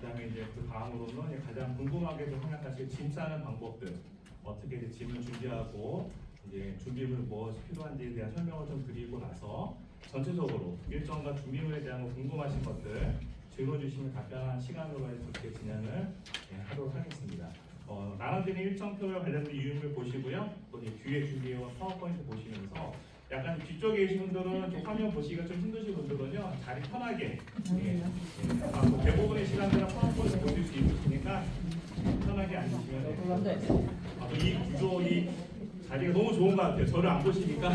그다음에 이제 그 다음으로는 이제 가장 궁금하게도 생각하실 짐 싸는 방법들, 어떻게 이제 짐을 준비하고 이제 준비물 무엇이 필요한지에 대한 설명을 좀 드리고 나서 전체적으로 일정과 준비물에 대한 궁금하신 것들 질문 주시면 답변한 시간으로 해서 그렇게 진행을 하도록 하겠습니다. 나눠드린 일정표와 관련된 유형을 보시고요. 또 뒤에 준비해온 파워포인트 보시면서 약간 뒤쪽에 계신 분들은 좀 화면 보시기가 좀 힘드신 분들은요, 자리 편하게 대부분의 시간들은 파워포인트 보실 수 있으시니까 편하게 앉으시면 돼요. 이 구조, 이 자리가 너무 좋은 것 같아요. 저를 안 보시니까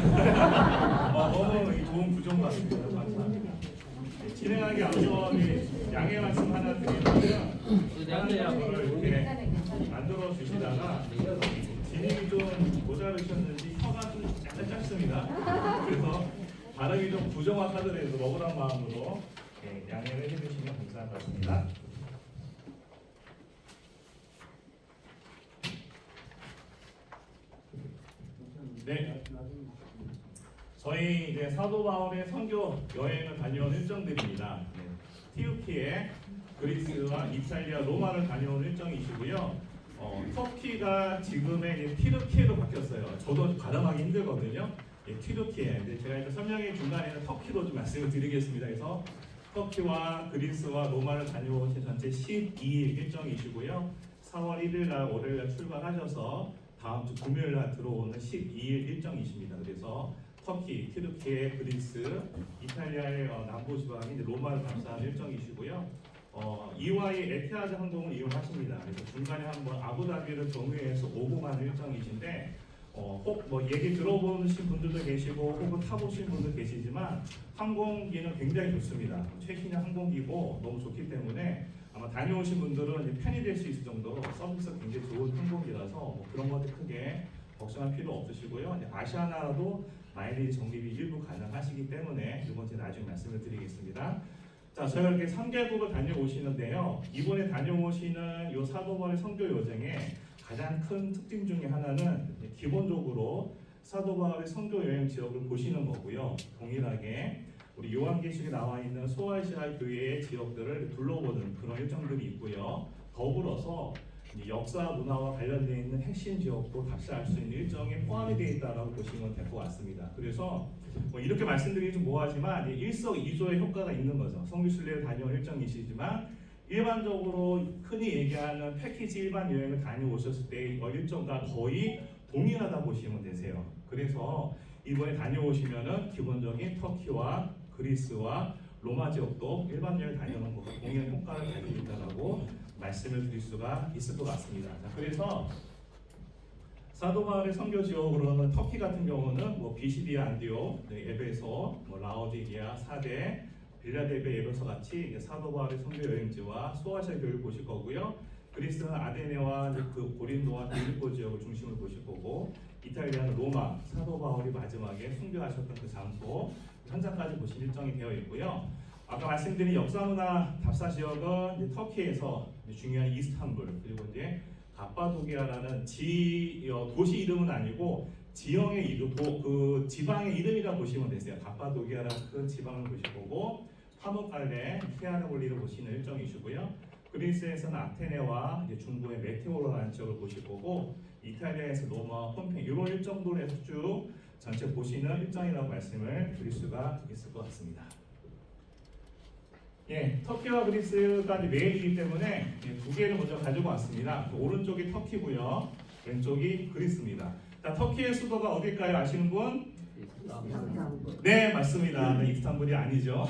너무 좋은 구조인 것 같습니다. 감사합니다. 진행하기 앞서 양해 말씀 하나 드리면 저를 이렇게 만들어 주시다가 진행이 좀 모자르셨는지 혀가 좀 약간 짧습니다. 그래서 발음이 좀 부정확하더라도 억울한 마음으로 양해를 해주시면 감사할 것 같습니다. 네, 저희 이제 사도 바울의 선교 여행을 다녀온 일정들입니다. 튀르키예, 그리스와 이탈리아, 로마를 다녀온 일정이시고요. 터키가 지금의 튀르키예로 바뀌었어요. 저도 발음하기 힘들거든요. 튀르키예. 제가 이제 설명의 중간에는 터키로 좀 말씀을 드리겠습니다. 그래서 터키와 그리스와 로마를 다녀오신 전체 12일 일정이시고요. 4월 1일 날 월요일 날 출발하셔서 다음 주 금요일 날 들어오는 12일 일정이십니다. 그래서 터키, 튀르키예, 그리스, 이탈리아의 남부 지방인 로마를 감싸는 일정이시고요. EY 에티하드 항공을 이용하십니다. 그래서 중간에 한번 아부다비를 경유해서 오고 가는 일정이신데 혹 뭐 얘기 들어보신 분들도 계시고 혹은 타보신 분도 계시지만 항공기는 굉장히 좋습니다. 최신의 항공기고 너무 좋기 때문에 아마 다녀오신 분들은 이제 편히 될 수 있을 정도로 서비스가 굉장히 좋은 항공기라서 뭐 그런 것들 크게 걱정할 필요 없으시고요. 이제 아시아나라도 마일리지 적립이 일부 가능하시기 때문에 이번 주에 나중에 말씀을 드리겠습니다. 자, 저희가 이렇게 3개국을 다녀오시는데요. 이번에 다녀오시는 이 사도 바울의 선교 여정의 가장 큰 특징 중에 하나는 기본적으로 사도 바울의 선교 여행 지역을 보시는 거고요. 동일하게 우리 요한계시록에 나와 있는 소아시아 교회의 지역들을 둘러보는 그런 일정들이 있고요. 더불어서 역사 문화와 관련되어 있는 핵심 지역도 답사할 수 있는 일정에 포함이 되어 있다고 보시면 될 것 같습니다. 그래서 이렇게 말씀드리기 좀 뭐하지만 일석이조의 효과가 있는 거죠. 성교순례를 다녀온 일정이시지만 일반적으로 흔히 얘기하는 패키지 일반 여행을 다녀오셨을 때 일정과 거의 동일하다 보시면 되세요. 그래서 이번에 다녀오시면은 기본적인 터키와 그리스와 로마 지역도 일반 여행 다녀오는 것과 동일한 효과를 가지고 있다고 말씀을 드릴 수가 있을 것 같습니다. 자, 그래서 사도 바울의 선교 지역으로는 터키 같은 경우는 비시디아 안디옥, 에베소, 라오디게아, 사대, 빌라델베, 에베소 같이 사도 바울의 선교 여행지와 소아시아 교회를 보실 거고요. 그리스는 아데네와 그 고린도와 빌립보 지역을 중심으로 보실 거고, 이탈리아는 로마, 사도 바울이 마지막에 순교하셨던 그 장소 현장까지 보실 일정이 되어 있고요. 아까 말씀드린 역사문화 답사 지역은 이제 터키에서 중요한 이스탄불, 그리고 이제 갑바도기아라는 도시 이름은 아니고 지형의 이름, 그 지방의 이름이라 보시면 되세요. 갑바도기아라는 그 지방을 보실 거고, 파무칼레, 히아르볼리를 보시는 일정이시고요. 그리스에서는 아테네와 이제 중부의 메테오로라는 지역을 보실 거고, 이탈리아에서 로마, 폼페이 이런 일정도로 해서 쭉 전체 보시는 일정이라고 말씀을 드릴 수가 있을 것 같습니다. 터키와 그리스가 메인이기 때문에 두 개를 먼저 가지고 왔습니다. 오른쪽이 터키고요, 왼쪽이 그리스입니다. 자, 터키의 수도가 어딜까요? 아시는 분? 네, 맞습니다. 이스탄불이 아니죠.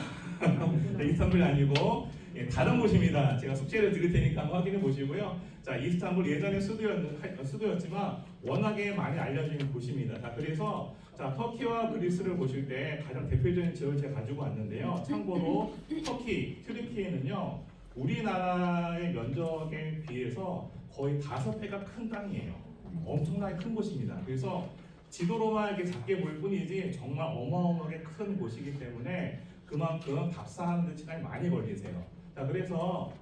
이스탄불이 아니고 다른 곳입니다. 제가 숙제를 드릴 테니까 한번 확인해 보시고요. 자, 이스탄불 예전에 수도였지만 워낙에 많이 알려진 곳입니다. 자, 그래서 터키와 그리스를 보실 때 가장 대표적인 지역을 제가 가지고 왔는데요. 참고로 터키, 튀르키예는요, 우리나라의 면적에 비해서 거의 5배가 큰 땅이에요. 엄청나게 큰 곳입니다. 그래서 지도로만 이렇게 작게 보일 뿐이지 정말 어마어마하게 큰 곳이기 때문에 그만큼 답사하는 데 시간이 많이 걸리세요. 자, 그래서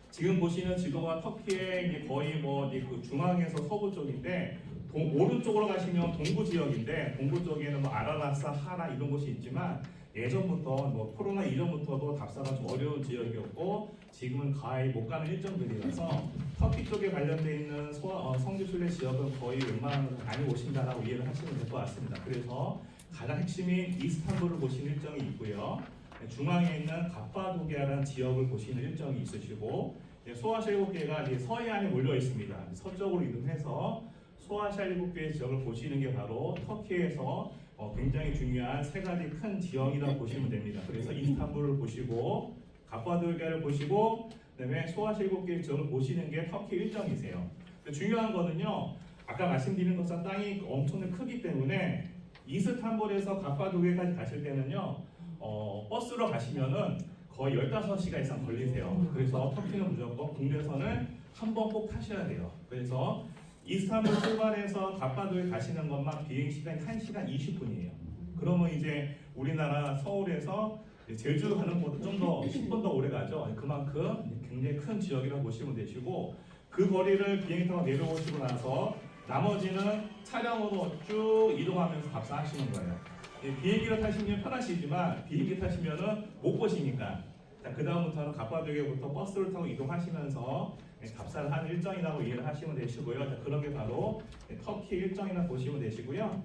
지금 보시는 지도가 터키의 거의 그 중앙에서 서부 쪽인데, 오른쪽으로 가시면 동부 지역인데, 동부 쪽에는 아라라사, 하라 이런 곳이 있지만 예전부터 뭐 코로나 이전부터도 답사가 좀 어려운 지역이었고 지금은 거의 못 가는 일정들이라서 터키 쪽에 관련돼 있는 성교 순례 지역은 거의 웬만하면 많이 오신다라고 이해를 하시면 될 것 같습니다. 그래서 가장 핵심인 이스탄불을 보시는 일정이 있고요. 중앙에 있는 갑바도기아라는 지역을 보시는 일정이 있으시고 소아시아 7개가 서해안에 몰려 있습니다. 서쪽으로 이동해서 소아시아 7개의 지역을 보시는 게 바로 터키에서 굉장히 중요한 세 가지 큰 지형이라고 보시면 됩니다. 그래서 이스탄불을 보시고 갑바도기아를 보시고 그다음에 소아시아 7개의 지역을 보시는 게 터키 일정이세요. 중요한 거는요. 아까 말씀드린 것처럼 땅이 엄청나게 크기 때문에 이스탄불에서 갑바도기아까지 가실 때는요. 버스로 가시면은 거의 15시간 이상 걸리세요. 그래서 터키는 무조건 국내선을 한 번 꼭 타셔야 돼요. 그래서 이스탄불 출발해서 갑바도에 가시는 것만 비행 시간이 1시간 20분이에요. 그러면 이제 우리나라 서울에서 제주 가는 것보다 좀 더 10분 더 오래 가죠. 그만큼 굉장히 큰 지역이라고 보시면 되시고 그 거리를 비행기 타고 내려오시고 나서 나머지는 차량으로 쭉 이동하면서 답사하시는 거예요. 비행기를 타시면 편하시지만 비행기 타시면은 못 보시니까 그 다음부터는 갑바도기아부터 버스를 타고 이동하시면서 답사를 하는 일정이라고 이해를 하시면 되시고요. 그런 게 바로 터키 일정이라고 보시면 되시고요.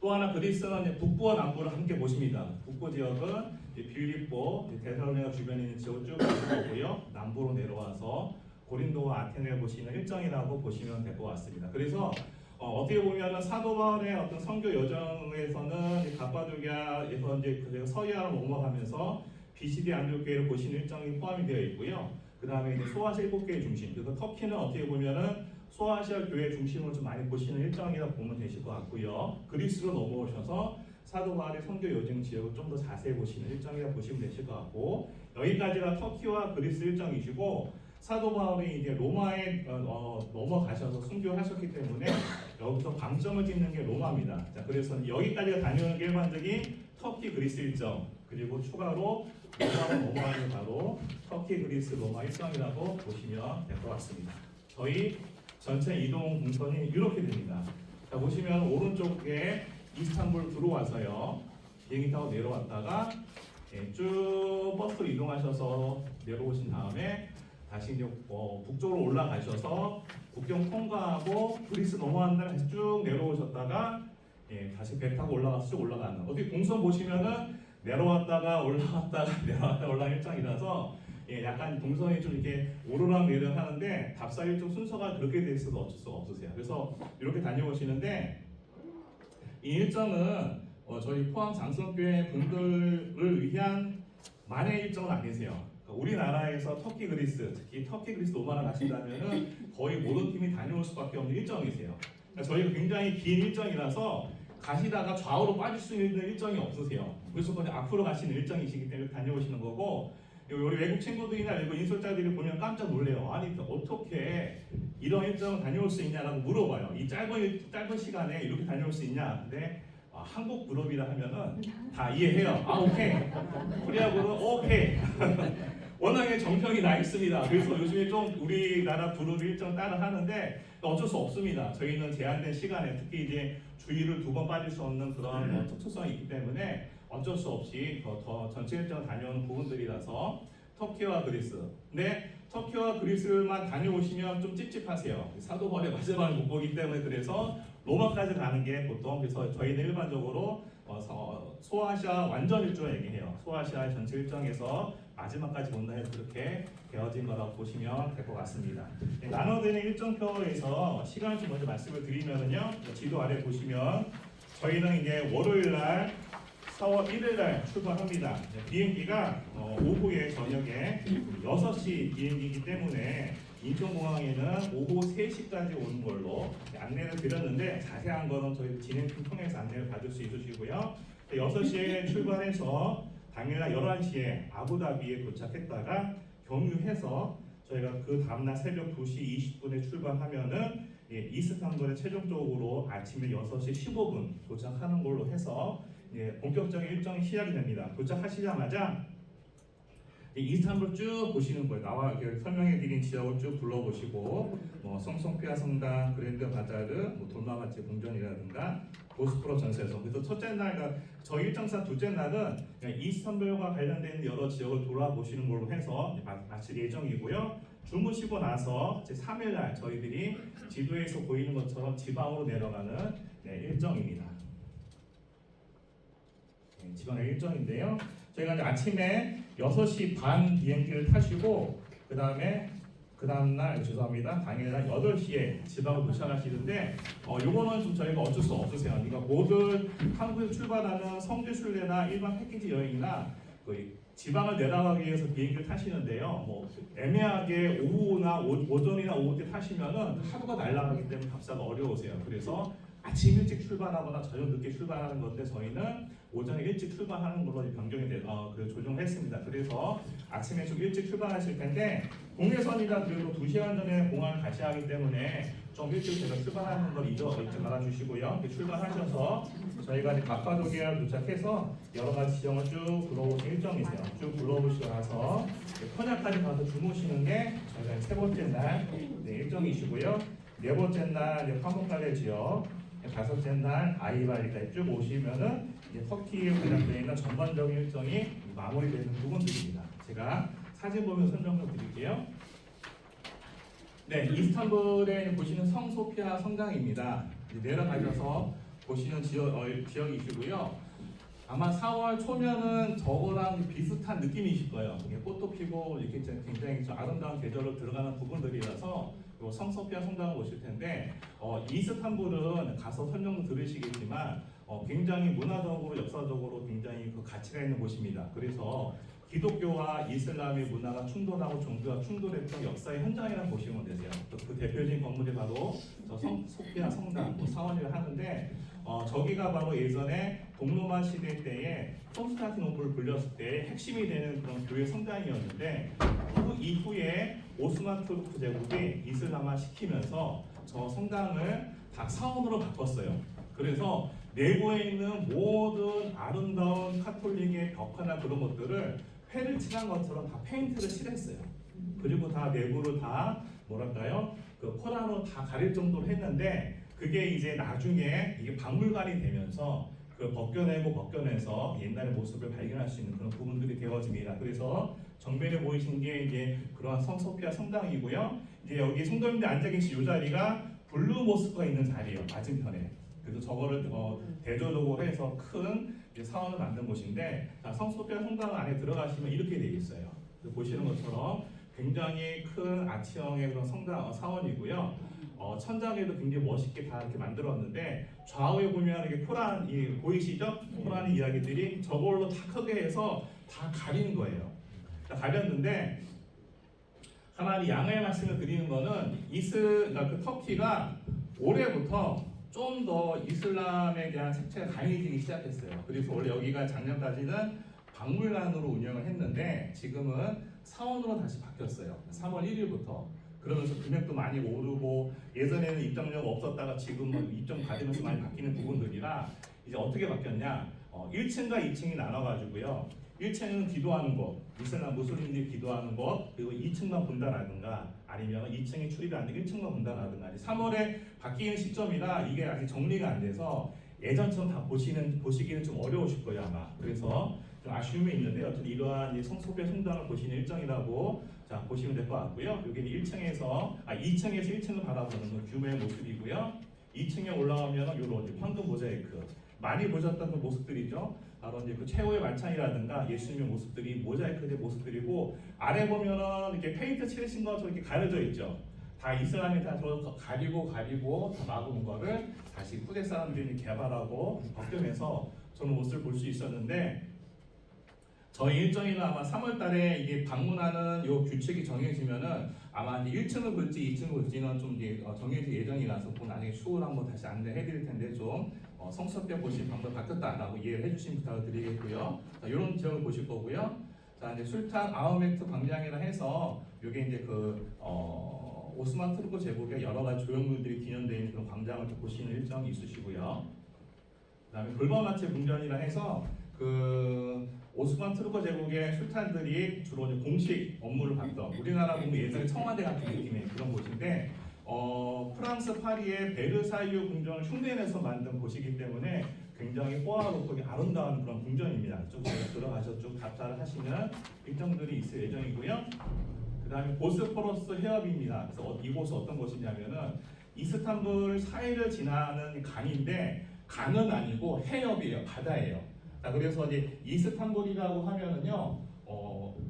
또 하나 그리스는 북부와 남부를 함께 보십니다. 북부 지역은 빌립보, 데살로니가 주변에 있는 지역을 쭉 보시고요. 남부로 내려와서 고린도와 아테네를 보시는 일정이라고 보시면 될 것 같습니다. 그래서 어떻게 보면 사도 바울의 어떤 선교 여정에서는 갑바도기아에서 이제 그 서해안으로 넘어가면서 비시디 안디옥교회를 보시는 일정이 포함이 되어 있고요. 그 다음에 이제 소아시아 7개의 중심, 그래서 터키는 어떻게 보면은 소아시아 교회 중심으로 좀 많이 보시는 일정이라고 보면 되실 것 같고요. 그리스로 넘어오셔서 사도 바울의 선교 여정 지역을 좀 더 자세히 보시는 일정이라고 보시면 되실 것 같고 여기까지가 터키와 그리스 일정이시고 사도 바울이 이제 로마에 넘어가셔서 순교하셨기 때문에 여기서 방점을 찍는 게 로마입니다. 자, 그래서 여기까지가 다녀오는 게 일반적인 터키 그리스 일정 그리고 추가로 로마로 넘어가는 게 바로 터키 그리스 로마 일정이라고 보시면 될 것 같습니다. 저희 전체 이동 동선이 이렇게 됩니다. 자, 보시면 오른쪽에 이스탄불 들어와서요. 비행기 타고 내려왔다가 쭉 버스로 이동하셔서 내려오신 다음에 다시 이제 북쪽으로 올라가셔서 국경 통과하고 그리스 넘어간 다음에 다시 쭉 내려오셨다가 다시 배 타고 올라가서 쭉 올라가는 어떻게 동선 보시면은 내려왔다가 올라갔다가 내려왔다가 올라간 일정이라서 약간 동선이 좀 이렇게 오르락 내리락 하는데 답사 일정 순서가 그렇게 돼 있어도 어쩔 수가 없으세요. 그래서 이렇게 다녀오시는데 이 일정은 저희 포항 장성교회 분들을 위한 만의 일정은 아니세요. 우리나라에서 터키 그리스, 특히 터키 그리스 로마를 가신다면은 거의 모든 팀이 다녀올 수밖에 없는 일정이세요. 그러니까 저희가 굉장히 긴 일정이라서 가시다가 좌우로 빠질 수 있는 일정이 없으세요. 그래서 그냥 앞으로 가시는 일정이시기 때문에 다녀오시는 거고 우리 외국 친구들이나 외국 인솔자들이 보면 깜짝 놀래요. 아니 어떻게 이런 일정을 다녀올 수 있냐라고 물어봐요. 이 짧은 시간에 이렇게 다녀올 수 있냐? 근데 한국 그룹이라 하면은 다 이해해요. 아 오케이. 코리아 그룹 오케이. 워낙에 정평이 나 있습니다. 그래서 요즘에 좀 우리나라 그룹 일정 따라 하는데 어쩔 수 없습니다. 저희는 제한된 시간에 특히 이제 주의를 2번 빠질 수 없는 그런 특수성이 있기 때문에 어쩔 수 없이 더 전체 일정을 다녀오는 부분들이라서 터키와 그리스. 근데 터키와 그리스만 다녀오시면 좀 찝찝하세요. 사도 바울의 마지막을 못 보기 때문에 그래서 로마까지 가는 게 보통 그래서 저희는 일반적으로 소아시아 완전 일정을 얘기해요. 소아시아의 전체 일정에서 마지막까지 본다 해서 그렇게 되어진 거라고 보시면 될 것 같습니다. 나눠드리는 일정표에서 시간을 좀 먼저 말씀을 드리면요. 지도 아래 보시면 저희는 이제 월요일 날 4월 1일 날 출발합니다. 비행기가 오후에 저녁에 6시 비행기이기 때문에 인천공항에는 오후 3시까지 오는 걸로 안내를 드렸는데 자세한 거는 저희 진행팀 통해서 안내를 받을 수 있으시고요. 6시에 출발해서 당일날 11시에 아부다비에 도착했다가 경유해서 저희가 그 다음날 새벽 2시 20분에 출발하면은 이스탄불에 최종적으로 아침에 6시 15분 도착하는 걸로 해서 본격적인 일정이 시작이 됩니다. 도착하시자마자 이스탄불 쭉 보시는 거예요. 나와 이렇게 설명해드린 지역을 쭉 둘러보시고 뭐 성소피아 성당, 그랜드 바자르, 뭐 돌마마치 궁전이라든가 보스포러 전세성. 그래서 첫째 날과 저 일정상 둘째 날은 그냥 이스탄불과 관련된 여러 지역을 돌아보시는 걸로 해서 마칠 예정이고요. 주무시고 나서 제 3일 날 저희들이 지도에서 보이는 것처럼 지방으로 내려가는 일정입니다. 지방의 일정인데요. 저희가 이제 아침에 6시 반 비행기를 타시고 그 다음날 죄송합니다. 당일날 8시에 지방을 도착하시는데 요거는 좀 저희가 어쩔 수 없으세요. 그러니까 모든 한국에서 출발하는 성지 순례나 일반 패키지 여행이나 지방을 내려가기 위해서 비행기를 타시는데요. 뭐 애매하게 오전이나 오후 때 타시면은 하루가 날아가기 때문에 값사가 어려우세요. 그래서 아침 일찍 출발하거나 저녁 늦게 출발하는 건데 저희는 오전에 일찍 출발하는 걸로 변경이 조정했습니다. 그래서 아침에 좀 일찍 출발하실 텐데 국내선이라 그래도 2시간 전에 공항을 가셔야 하기 때문에 좀 일찍 제가 출발하는 걸 잊지 말아주시고요. 출발하셔서 저희가 이제 갑바도기아 도착해서 여러 가지 지형을 쭉 둘러보신 일정이세요. 쭉 둘러보시고 나서 코냐까지 가서 주무시는 게 저희가 세 번째 날 일정이시고요. 네 번째 날 파묵칼레 지역, 다섯째 날 아이바리까지 쭉 오시면은 이제 터키에 관련되어 있는 전반적인 일정이 마무리되는 부분들입니다. 제가 사진 보면 설명 좀 드릴게요. 네, 이스탄불에 보시는 성소피아 성당입니다. 내려가셔서 보시는 지역이시고요. 아마 4월 초면은 저거랑 비슷한 느낌이실 거예요. 꽃도 피고 이렇게 굉장히 좀 아름다운 계절로 들어가는 부분들이라서 성소피아 성당을 보실 텐데 이스탄불은 가서 설명도 들으시겠지만 굉장히 문화적으로 역사적으로 굉장히 그 가치가 있는 곳입니다. 그래서 기독교와 이슬람의 문화가 충돌하고 종교가 충돌했던 역사의 현장이라고 보시면 되세요. 그 대표적인 건물이 바로 저 소피아 성당 사원이라 하는데 저기가 바로 예전에 동로마 시대 때에 콘스탄티노플을 불렸을 때 핵심이 되는 그런 교회 성당이었는데 그 이후에 오스만 투르크 제국이 이슬람화 시키면서 저 성당을 다 사원으로 바꿨어요. 그래서 내부에 있는 모든 아름다운 카톨릭의 벽화나 그런 것들을 회를 칠한 것처럼 다 페인트를 칠했어요. 그리고 다 내부를 다 그 코란으로 다 가릴 정도로 했는데 그게 이제 나중에 이게 박물관이 되면서 그걸 벗겨내서 옛날의 모습을 발견할 수 있는 그런 부분들이 되어집니다. 그래서 정면에 보이신 게 이제 그러한 성소피아 성당이고요. 이제 여기 성도님들 앉아 계신 이 자리가 블루 모스크가 있는 자리예요. 맞은편에. 그래서 저거를 대조적으로 해서 큰 사원을 만든 곳인데 성소피아 성당 안에 들어가시면 이렇게 되어 있어요. 보시는 것처럼 굉장히 큰 아치형의 그런 성당 사원이고요. 천장에도 굉장히 멋있게 다 이렇게 만들었는데 좌우에 보면 이게 코란 보이시죠? 코란 이야기들이 저걸로 다 크게 해서 다 가린 거예요. 다 가렸는데 하나님 양해의 말씀을 드리는 거는 그러니까 그 터키가 올해부터 좀 더 이슬람에 대한 색채가 강해지기 시작했어요. 그래서 원래 여기가 작년까지는 박물관으로 운영을 했는데 지금은 사원으로 다시 바뀌었어요. 3월 1일부터. 그러면서 금액도 많이 오르고 예전에는 입장료가 없었다가 지금은 입장 받으면서 많이 바뀌는 부분들이라 이제 어떻게 바뀌었냐? 1층과 2층이 나눠가지고요. 1층은 기도하는 곳, 이슬람 무슬림들이 기도하는 곳, 그리고 2층만 본다라든가 아니면 2층이 출입이 안 되고 1층만 본다라든가 3월에 바뀌는 시점이라 이게 아직 정리가 안 돼서 예전처럼 다 보시기는 좀 어려우실 거예요 아마. 그래서 좀 아쉬움이 있는데 어쨌든 이러한 성소피아 성당을 보시는 일정이라고 보시면 될 것 같고요. 여기는 2층에서 1층을 바라보는 규모의 모습이고요. 2층에 올라가면 이런 황금 모자이크 많이 보셨던 그 모습들이죠. 바로 이제 그 최후의 만찬이라든가 예수님의 모습들이 모자이크된 모습들이고 아래 보면은 이렇게 페인트 칠하신 것처럼 이렇게 가려져 있죠. 다 이슬람이 다 저 가리고 다 막은 거를 다시 후대 사람들이 개발하고 벗겨내서 저는 모습을 볼 수 있었는데 저희 일정이는 아마 3월달에 이게 방문하는 요 규칙이 정해지면은 아마 1층을 볼지 2층을 볼지는 좀 정해질 예정이라서 그 나중에 추후를 한번 다시 안내해드릴 텐데 좀 성소피아 보실 방법 바뀌었다라고 이해를 해주시면 부탁드리겠고요. 자, 이런 지역을 보실 거고요. 자 이제 술탄 아흐메트 광장이라 해서 이게 이제 오스만 투르크 제국의 여러 가지 조형물들이 기념되어 있는 그런 광장을 보시는 일정이 있으시고요. 그다음에 돌바마체 궁전이라 해서 오스만 투르크 제국의 술탄들이 주로 이제 공식 업무를 봤던 우리나라 보면 예전에 청와대 같은 느낌의 그런 곳인데 프랑스 파리의 베르사유 궁전을 흉내내서 만든 곳이기 때문에 굉장히 호화롭고 아름다운 그런 궁전입니다. 쭉 들어가서 쭉 답사를 하시는 일정들이 있을 예정이고요. 그 다음에 보스포러스 해협입니다. 그래서 이곳은 어떤 곳이냐면은 이스탄불 사이를 지나는 강인데 강은 아니고 해협이에요. 바다예요. 자, 그래서 이제 이스탄불이라고 하면은요,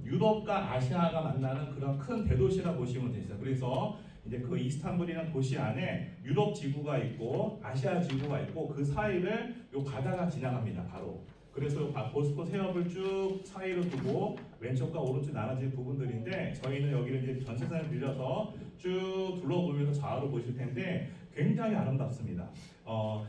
유럽과 아시아가 만나는 그런 큰 대도시라 보시면 되죠. 그래서 이제 그 이스탄불이라는 도시 안에 유럽 지구가 있고 아시아 지구가 있고 그 사이를 요 바다가 지나갑니다. 바로. 그래서 보스포러스 해협을 쭉 사이로 두고 왼쪽과 오른쪽 나눠진 부분들인데 저희는 여기를 이제 전체선을 빌려서 쭉 둘러보면서 좌우로 보실 텐데 굉장히 아름답습니다.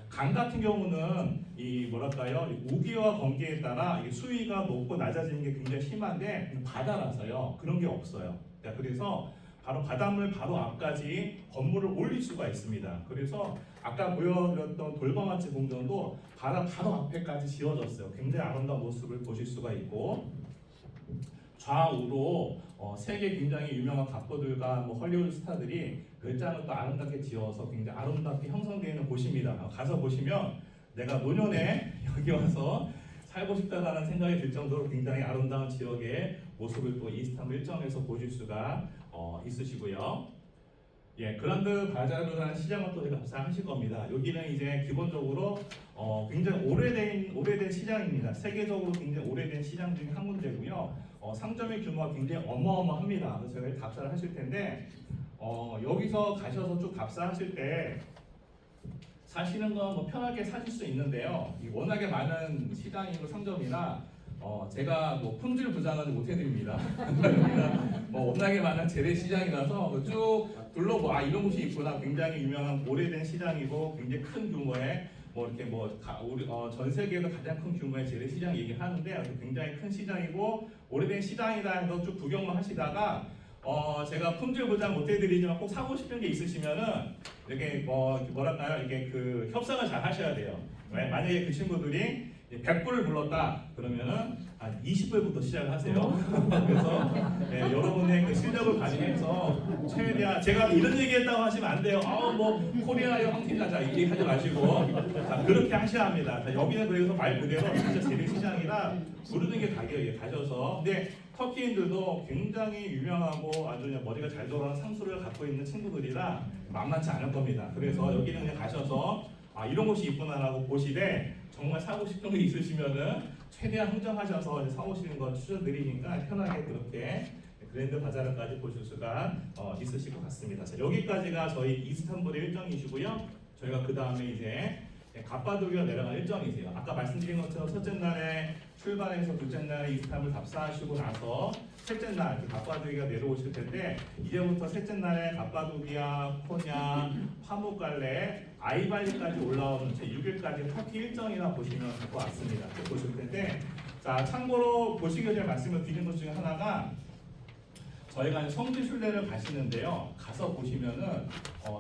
강 같은 경우는 이 뭐랄까요, 우기와 건기에 따라 수위가 높고 낮아지는 게 굉장히 심한데 바다라서요 그런 게 없어요. 그래서 바로 바닷물 바로 앞까지 건물을 올릴 수가 있습니다. 그래서 아까 보여드렸던 돌과마치 궁전도 바다 바로 앞에까지 지어졌어요. 굉장히 아름다운 모습을 보실 수가 있고 좌우로 세계 굉장히 유명한 각보들과 뭐 헐리우드 스타들이 별장을 또 아름답게 지어서 굉장히 아름답게 형성되어 있는 곳입니다. 가서 보시면 내가 노년에 여기 와서 살고 싶다라는 생각이 들 정도로 굉장히 아름다운 지역의 모습을 또 이스탄불 일정에서 보실 수가 있으시고요. 예, 그란드 바자르라는 시장을 또 감상하실 겁니다. 여기는 이제 기본적으로 굉장히 오래된 시장입니다. 세계적으로 굉장히 오래된 시장 중에 한 군데고요. 상점의 규모가 굉장히 어마어마합니다. 그래서 저희가 답사를 하실 텐데 여기서 가셔서 쭉 답사하실 때 사시는 건 뭐 편하게 사실 수 있는데요. 워낙에 많은 시장이고 상점이나 제가 뭐 품질 보장은 못 해드립니다. 뭐 워낙에 많은 재래시장이라서 쭉 둘러보 이런 곳이 있구나. 굉장히 유명한 오래된 시장이고 굉장히 큰 규모의 뭐 이렇게 전 세계에서 가장 큰 규모의 재래시장 얘기하는데 굉장히 큰 시장이고 오래된 시장이다 해서 쭉 구경만 하시다가 제가 품질 보장 못 해드리지만 꼭 사고 싶은 게 있으시면은 이렇게 뭐랄까요, 이게 그 협상을 잘 하셔야 돼요. 만약에 그 친구들이 100불을 불렀다 그러면은 한 20불부터 시작을 하세요. 그래서 여러분의 그 실력을 가지면서 최대한 제가 이런 얘기했다고 하시면 안 돼요. 뭐 코리아의 황태자자 이 얘기 하지 마시고 자, 그렇게 하셔야 합니다. 자, 여기는 그래서 말 그대로 진짜 재래시장이라 부르는 게 가격이에요. 가셔서. 근데 터키인들도 굉장히 유명하고 아주 그냥 머리가 잘 돌아가는 상수를 갖고 있는 친구들이라 만만치 않을 겁니다. 그래서 여기는 그냥 가셔서 이런 곳이 있구나라고 보시되 정말 사고 싶은 게 있으시면은 최대한 흥정하셔서 사오시는 거 추천드리니까 편하게 그렇게 그랜드 바자르까지 보실 수가 있으실 것 같습니다. 자, 여기까지가 저희 이스탄불의 일정이시고요. 저희가 그 다음에 이제 갑바도기가 내려간 일정이세요. 아까 말씀드린 것처럼 첫째 날에 출발해서 둘째 날에 이스탄불 답사하시고 나서 셋째 날 갑바도기가 내려오실 텐데 이제부터 셋째 날에 갑바도기아, 코냐, 파무갈레, 아이발리까지 올라오는 제 6일까지 터키 일정이라 보시면 될 것 같습니다. 보실 텐데 자, 참고로 보시기 전에 말씀을 드린 것 중에 하나가 저희가 성지순례를 가시는데요. 가서 보시면은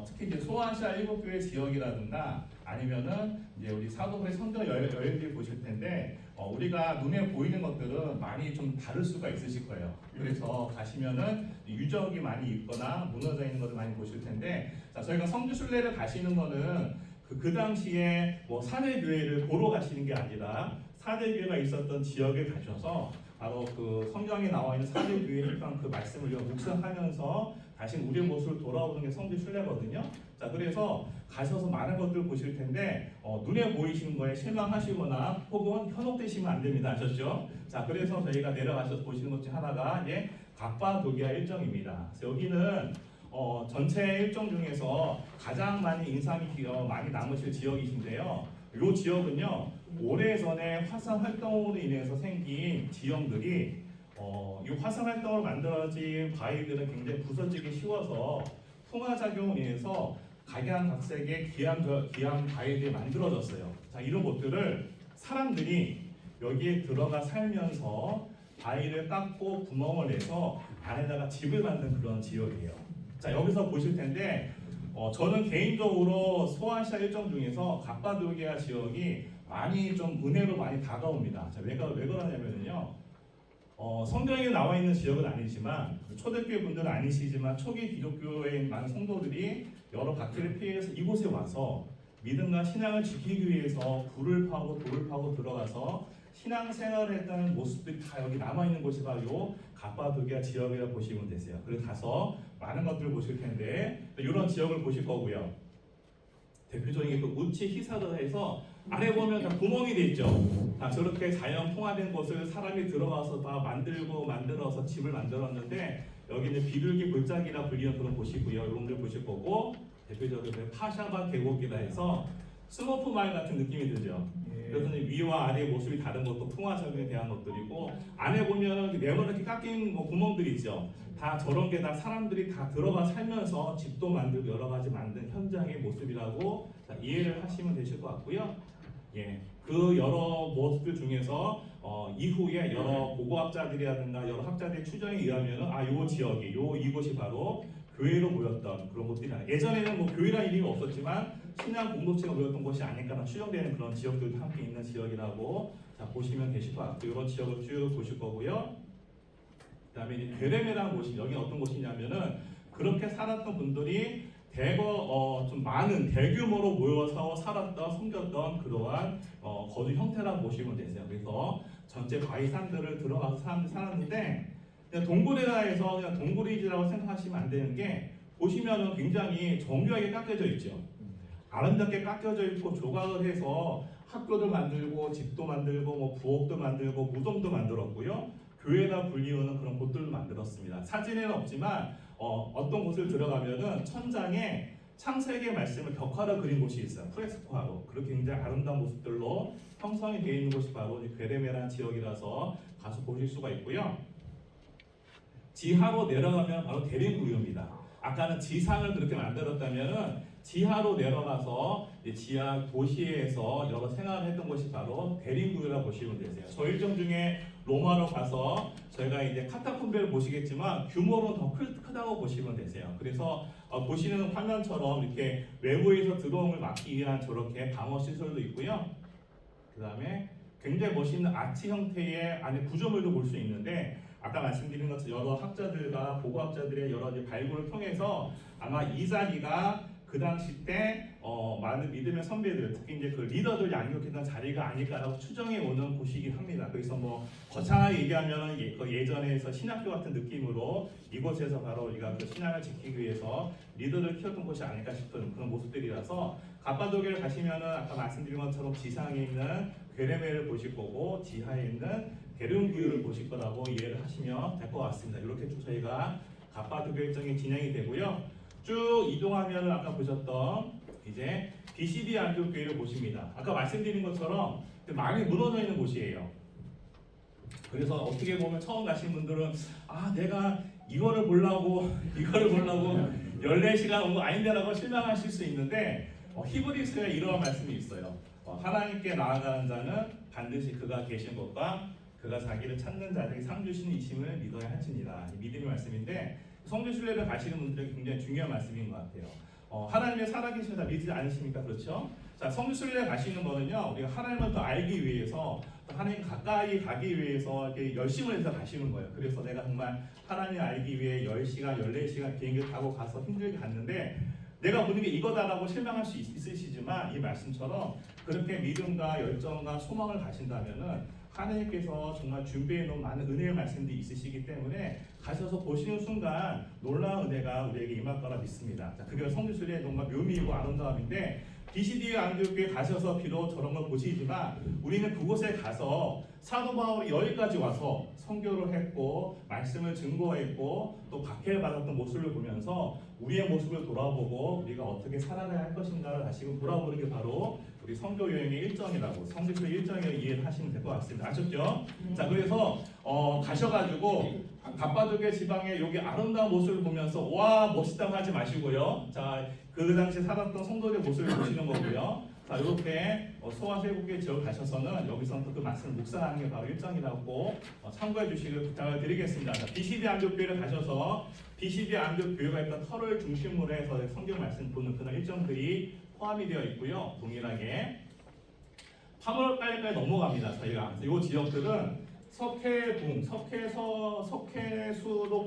특히 이제 소아시아 7교회 지역이라든가 아니면은 이제 우리 사도부의 선교 여행들 보실 텐데 우리가 눈에 보이는 것들은 많이 좀 다를 수가 있으실 거예요. 그래서 가시면은 유적이 많이 있거나 무너져 있는 것을 많이 보실 텐데 자, 저희가 성지순례를 가시는 거는 그 당시에 뭐 사대교회를 보러 가시는 게 아니라 사대교회가 있었던 지역에 가셔서 바로 그 성경에 나와 있는 사대교회의 그 말씀을 묵상하면서 다시 우리의 모습을 돌아오는 게 성지순례거든요. 자, 그래서 가셔서 많은 것들을 보실 텐데 눈에 보이시는 거에 실망하시거나 혹은 현혹되시면 안 됩니다. 아셨죠? 자, 그래서 저희가 내려가셔서 보시는 것 중 하나가 이제 갑바도기아 일정입니다. 그래서 여기는 전체 일정 중에서 가장 많이 인상이 많이 남으실 지역이신데요. 이 지역은요, 오래전에 화산 활동으로 인해서 생긴 지형들이 이 화산 활동으로 만들어진 바위들은 굉장히 부서지기 쉬워서 풍화작용으로 인해서 각양각색의 기암 바위들이 만들어졌어요. 자, 이런 것들을 사람들이 여기에 들어가 살면서 바위를 깎고 구멍을 내서 안에다가 집을 만든 그런 지역이에요. 자, 여기서 보실 텐데 저는 개인적으로 소아시아 일정 중에서 갑바도기아 지역이 많이 좀 은혜로 많이 다가옵니다. 자, 왜 그러냐면요. 성경에 나와 있는 지역은 아니지만 초대교회 분들은 아니시지만 초기 기독교에 많은 성도들이 여러 박해를 피해서 이곳에 와서 믿음과 신앙을 지키기 위해서 불을 파고 돌을 파고 들어가서 신앙생활을 했다는 모습들이 다 여기 남아있는 곳이 바로 갑바도기아 지역이라고 보시면 되세요. 그래서 가서 많은 것들을 보실 텐데 이런 지역을 보실 거고요. 대표적인 게 그 우치 히사르에서 아래 보면 다 구멍이 돼 있죠. 다 저렇게 자연 통화된 곳을 사람이 들어가서 다 만들어서 집을 만들었는데 여기는 비둘기 골짜기라 불리는 그런 곳이고요. 여러분들 보실 거고 대표적으로 파샤바 계곡이라 해서 스머프 마을 같은 느낌이 들죠. 그래서 위와 아래의 모습이 다른 것도 풍화설경에 대한 것들이고 안에 보면 네모나게 깎인 구멍들이 있죠. 다 저런 게 다 사람들이 다 들어가 살면서 집도 만들고 여러 가지 만든 현장의 모습이라고 이해를 하시면 되실 것 같고요. 예, 그 여러 모습들 중에서 이후에 여러 고고학자들이라든가 여러 학자들의 추정에 의하면은 요 지역이 이곳이 바로 교회로 모였던 그런 곳들이 아니에요. 예전에는 뭐 교회라는 이름이 없었지만 신앙 공동체가 모였던 곳이 아닐까라는 추정되는 그런 지역들도 함께 있는 지역이라고 보시면 되실 것 같고 이런 지역을 쭉 보실 거고요. 그다음에 이제 베레메라는 곳이 여기 어떤 곳이냐면은 그렇게 살았던 분들이 대거 좀 많은 대규모로 모여서 살았던 섬겼던 그러한 거주 형태라고 보시면 되세요. 그래서 전체 바위산들을 들어가서 사람들이 살았는데 그냥 동굴이라해서 그냥 동굴이지라고 생각하시면 안 되는 게 보시면은 굉장히 정교하게 깎여져 있죠. 아름답게 깎여져 있고 조각을 해서 학교도 만들고 집도 만들고 뭐 부엌도 만들고 무덤도 만들었고요. 교회가 불리우는 그런 곳들도 만들었습니다. 사진에는 없지만 어떤 곳을 들어가면은 천장에 창세기의 말씀을 벽화로 그린 곳이 있어요. 프레스코화로. 그렇게 굉장히 아름다운 모습들로 형성이 되어 있는 곳이 바로 베레메라는 지역이라서 가서 보실 수가 있고요. 지하로 내려가면 바로 대림구유입니다. 아까는 지상을 그렇게 만들었다면은 지하로 내려가서 지하 도시에서 여러 생활을 했던 곳이 바로 대림구유라고 보시면 되세요. 저 일정 중에 로마로 가서 저희가 이제 카타콤베를 보시겠지만 규모는 더 크다고 보시면 되세요. 그래서 보시는 화면처럼 이렇게 외부에서 들어옴을 막기 위한 저렇게 방어 시설도 있고요. 그 다음에 굉장히 멋있는 아치 형태의 안에 구조물도 볼 수 있는데 아까 말씀드린 것처럼 여러 학자들과 고고학자들의 여러 발굴을 통해서 아마 이 자리가 그 당시 때 많은 믿음의 선배들, 특히 이제 그 리더들 양육했던 자리가 아닐까라고 추정해 오는 곳이긴 합니다. 그래서 뭐 거창하게 얘기하면 예전에서 신학교 같은 느낌으로 이곳에서 바로 우리가 그 신앙을 지키기 위해서 리더를 키웠던 곳이 아닐까 싶은 그런 모습들이라서 갑바도기를 가시면은 아까 말씀드린 것처럼 지상에 있는 베레메를 보실 거고 지하에 있는 베르운구유를 보실 거라고 이해를 하시면 될 것 같습니다. 이렇게 쭉 저희가 갑바도기 일정이 진행이 되고요. 쭉 이동하면 아까 보셨던 이제 BCD 안교교회를 보십니다. 아까 말씀드린 것처럼 많이 무너져 있는 곳이에요. 그래서 어떻게 보면 처음 가신 분들은 내가 이거를 보려고 14시간 온 거 아닌데라고 실망하실 수 있는데 히브리서에 이러한 말씀이 있어요. 하나님께 나아가는 자는 반드시 그가 계신 것과 그가 자기를 찾는 자들에게 상 주시는 이심을 믿어야 할지니라. 믿음의 말씀인데 성지순례를 가시는 분들에게 굉장히 중요한 말씀인 것 같아요. 하나님의 살아계신 다 믿지 않으십니까? 그렇죠? 자, 성지순례 가시는 거는요, 우리가 하나님을 더 알기 위해서, 또 하나님 가까이 가기 위해서 이렇게 열심을 해서 가시는 거예요. 그래서 내가 정말 하나님을 알기 위해 10시간, 14시간 비행기 타고 가서 힘들게 갔는데 내가 보는 게 이거다라고 실망할 수 있으시지만 이 말씀처럼 그렇게 믿음과 열정과 소망을 가신다면은 하나님께서 정말 준비해 놓은 많은 은혜의 말씀들이 있으시기 때문에 가셔서 보시는 순간 놀라운 은혜가 우리에게 임할 거라 믿습니다. 자, 그게 성지순례의 정말 묘미이고 아름다움인데 BCD 안교교에 가셔서 비록 저런 걸 보시지만 우리는 그곳에 가서 사도 바울이 여기까지 와서 선교를 했고 말씀을 증거했고 또 박해를 받았던 모습을 보면서 우리의 모습을 돌아보고 우리가 어떻게 살아가야 할 것인가를 다시금 돌아보는 게 바로 우리 선교 여행의 일정이라고 성지순례 일정을 이해를 하시면 될 것 같습니다. 아셨죠? 자, 그래서 가셔가지고 갑바도기아 지방의 여기 아름다운 모습을 보면서 와 멋있다고 하지 마시고요. 자, 그 당시 살았던 성도들의 모습을 보시는 거고요. 자, 이렇게 소아세국계 지역 가셔서는 여기서부터 그 말씀을 묵상하는 게 바로 일정이라고 참고해 주시길 부탁을 드리겠습니다. 자, BCD 안교교회를 가셔서 BCD 안교교회가 있던 터를 중심으로 해서 성경 말씀 보는 그런 일정들이 포함이 되어 있고요. 동일하게 3월까지 넘어갑니다. 저희가 이 지역들은 석회붕, 석회수도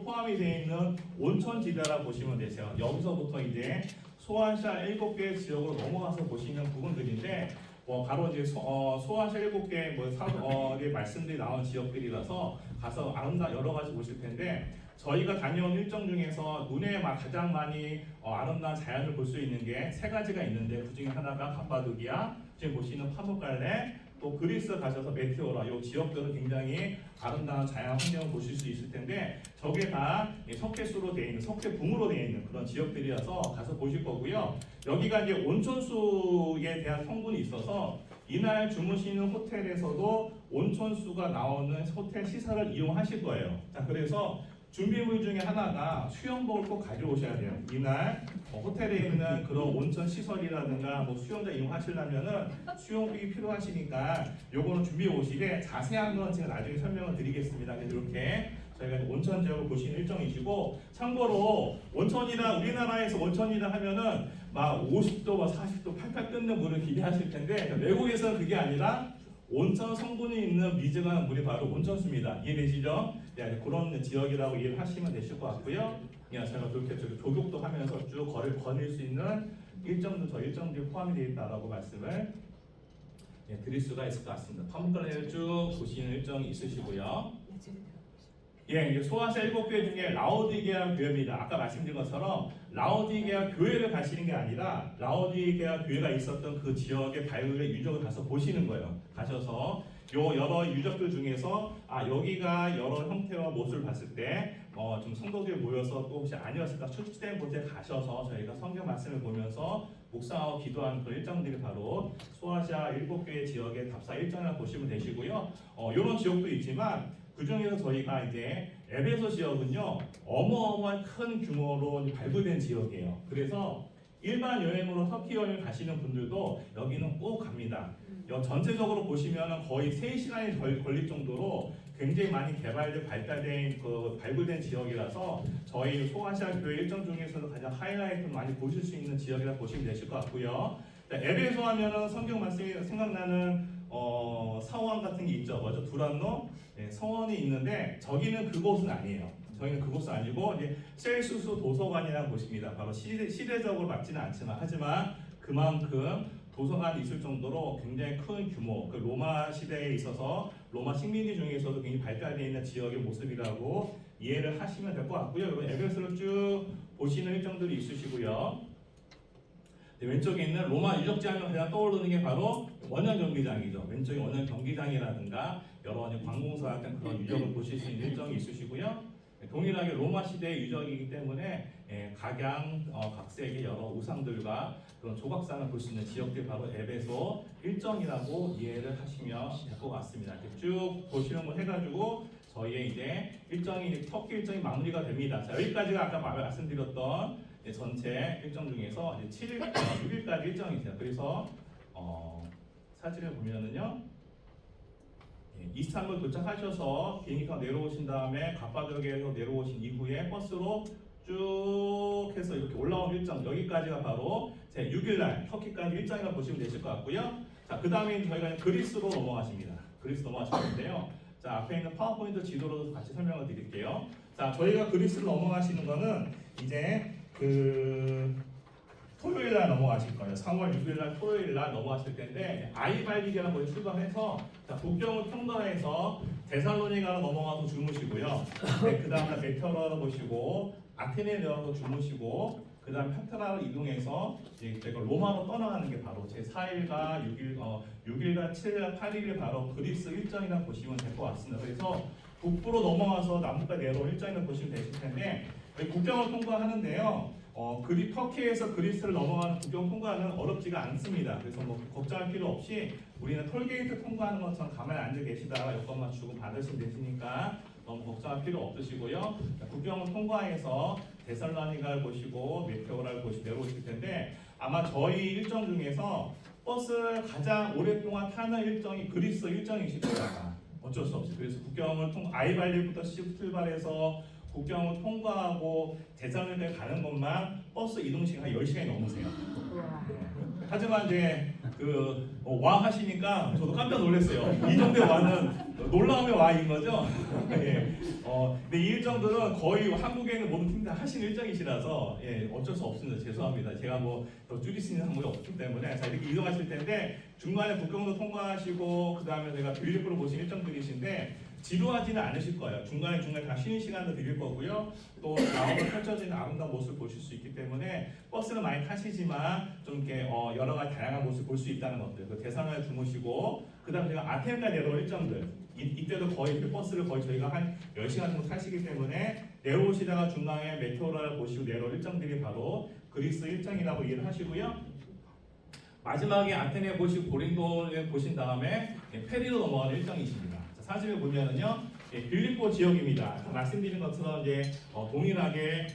포함이 되어 있는 온천지대라 보시면 되세요. 여기서부터 이제 소아시아 7개 지역으로 넘어가서 보시는 부분들인데 바로 이제 소아시아 7개 말씀들이 나온 지역들이라서 가서 여러 가지 보실 텐데 저희가 다녀온 일정 중에서 눈에 가장 많이 아름다운 자연을 볼 수 있는 게 세 가지가 있는데 그 중에 하나가 갑바도기아, 지금 보시는 파묵갈레, 또 그리스 가셔서 메테오라, 이 지역들은 굉장히 아름다운 자연 환경을 보실 수 있을 텐데 저게 다 석회수로 되어 있는, 석회붕으로 되어 있는 그런 지역들이라서 가서 보실 거고요. 여기가 이제 온천수에 대한 성분이 있어서 이날 주무시는 호텔에서도 온천수가 나오는 호텔 시설을 이용하실 거예요. 자, 그래서 준비물 중에 하나가 수영복을 꼭 가져오셔야 돼요. 이날 호텔에 있는 그런 온천 시설이라든가 수영장 이용하시려면은 수영복이 필요하시니까 요거는 준비해 오시되 자세한 건 제가 나중에 설명을 드리겠습니다. 그래서 이렇게 저희가 온천 지역을 보시는 일정이시고, 참고로 온천이라 우리나라에서 온천이라 하면은 50도, 40도 팔팔 끓는 물을 기대하실 텐데 외국에서는 그게 아니라 온천 성분이 있는 미지근한 물이 바로 온천수입니다. 이해되시죠? 네, 그런 지역이라고 이해를 하시면 되실 것 같고요. 제가 그렇게 조격도 하면서 쭉 거닐 수 있는 저 일정들이 포함이 되어 있다라고 말씀을 드릴 수가 있을 것 같습니다. 파묵갈레를 쭉 보시는 일정이 있으시고요. 이제 소아시아 7교회 중에 라오디게아 교회입니다. 아까 말씀드린 것처럼 라오디게아 교회를 가시는 게 아니라 라오디게아 교회가 있었던 그 지역의 바이블의 유적을 가서 보시는 거예요. 가셔서 여러 유적들 중에서 여기가 여러 형태와 모습을 봤을 때 좀 성도들이 모여서 또 혹시 아니었을까 추측된 곳에 가셔서 저희가 성경 말씀을 보면서 묵상하고 기도하는 그런 일정들이 바로 소아시아 7교회 지역의 답사 일정이라고 보시면 되시고요. 이런 지역도 있지만 그 중에서 저희가 이제 에베소 지역은요 어마어마한 큰 규모로 발굴된 지역이에요. 그래서 일반 여행으로 터키 여행을 가시는 분들도 여기는 꼭 갑니다. 전체적으로 보시면 거의 3시간이 걸릴 정도로 굉장히 많이 발달된 발굴된 지역이라서 저희 소아시아 교회 일정 중에서도 가장 하이라이트를 많이 보실 수 있는 지역이라 보시면 되실 것 같고요. 에베소 하면은 성경 말씀이 생각나는 사원 같은 게 있죠. 맞죠? 두란노 성원이 있는데 저기는 그곳은 아니에요. 저희는 그곳은 아니고 이제 셀수스 도서관이라는 곳입니다. 바로 시대적으로 맞지는 않지만 하지만 그만큼 도서관이 있을 정도로 굉장히 큰 규모, 로마 시대에 있어서 로마 식민지 중에서도 굉장히 발달되어 있는 지역의 모습이라고 이해를 하시면 될 것 같고요. 여러분 에베소를 쭉 보시는 일정들이 있으시고요. 왼쪽에 있는 로마 유적지 하면 그냥 떠오르는 게 바로 원형 경기장이죠. 왼쪽에 원형 경기장이라든가 여러 가지 관공서 같은 그런 유적을 보실 수 있는 일정이 있으시고요. 동일하게 로마 시대의 유적이기 때문에 각색의 여러 우상들과 그런 조각상을 볼 수 있는 지역들이 바로 에베소 일정이라고 이해를 하시면 될 것 같습니다. 이렇게 쭉 보시는 걸 해가지고 저희의 이제 일정이 터키 일정이 마무리가 됩니다. 자, 여기까지가 아까 말씀드렸던 전체 일정 중에서 이제 7일, 6일까지 일정이세요. 그래서 사진을 보면은요. 이스탄불 도착하셔서 비행기 타고 내려오신 다음에 갑바도기아에서 내려오신 이후에 버스로 쭉 해서 이렇게 올라온 일정, 여기까지가 바로 제 6일날 터키까지 일정이라고 보시면 되실 것 같고요. 자, 그 다음에 저희가 그리스로 넘어가십니다. 그리스 넘어가시는데요. 자, 앞에 있는 파워포인트 지도로도 같이 설명을 드릴게요. 자, 저희가 그리스로 넘어가시는 거는 이제 토요일날 넘어가실 거예요. 3월 6일날 토요일날 넘어가실 텐데 아이발디게라는 곳에 출발해서 국경을 통과해서 데살로니가로 넘어가서 주무시고요. 그 다음에 메테오라로 보시고 아테네에 내려서 주무시고 그 다음 페트라로 이동해서 이제 제가 로마로 떠나가는 게 바로 제 4일과 6일과 7일과 8일이 바로 그리스 일정이라고 보시면 될 것 같습니다. 그래서 북부로 넘어가서 남부까지 내려온 일정이라고 보시면 되실 텐데 국경을 통과하는데요. 터키에서 그리스를 넘어가는 국경 통과는 어렵지가 않습니다. 그래서 걱정할 필요 없이 우리는 톨게이트 통과하는 것처럼 가만히 앉아 계시다가 여권만 주고 받으시면 되시니까 너무 걱정할 필요 없으시고요. 국경을 통과해서 데살로니가를 보시고 메테오라를 보시고 내려오실 텐데 아마 저희 일정 중에서 버스를 가장 오랫동안 타는 일정이 그리스 일정이실 거예요. 어쩔 수 없이. 그래서 국경을 아이발리부터 출발해서 국경을 통과하고 대사관에 가는 것만 버스 이동 시간 한 10시간이 넘으세요. 하지만 이제 와 하시니까 저도 깜짝 놀랐어요. 이 정도의 와는 놀라움의 와인 거죠. 예. 근데 이 일정들은 거의 한국에 있는 모든 팀 다 하신 일정이시라서 예, 어쩔 수 없습니다. 죄송합니다. 제가 뭐 더 줄일 수 있는 항목이 없기 때문에 자 이렇게 이동하실 텐데 중간에 국경도 통과하시고 그 다음에 제가 빌리프로 보신 일정들이신데 지루하지는 않으실 거예요. 중간에 다 쉬는 시간도 드릴 거고요. 또 다음으로 펼쳐지는 아름다운 모습을 보실 수 있기 때문에 버스는 많이 타시지만 좀 이렇게 여러 가지 다양한 모습을 볼 수 있다는 것들. 그 대사관에 주무시고 그 다음에 제가 아테네까지 내려올 일정들. 이때도 거의 이렇게 버스를 거의 저희가 한 10시간 정도 타시기 때문에 내려오시다가 중간에 메테오라를 보시고 내려올 일정들이 바로 그리스 일정이라고 이해를 하시고요. 마지막에 아테네 보시고 고린도에 보신 다음에 페리로 넘어가는 일정이십니다. 사진을 보면은요, 빌립보 지역입니다. 아까 말씀드린 것처럼 이제 동일하게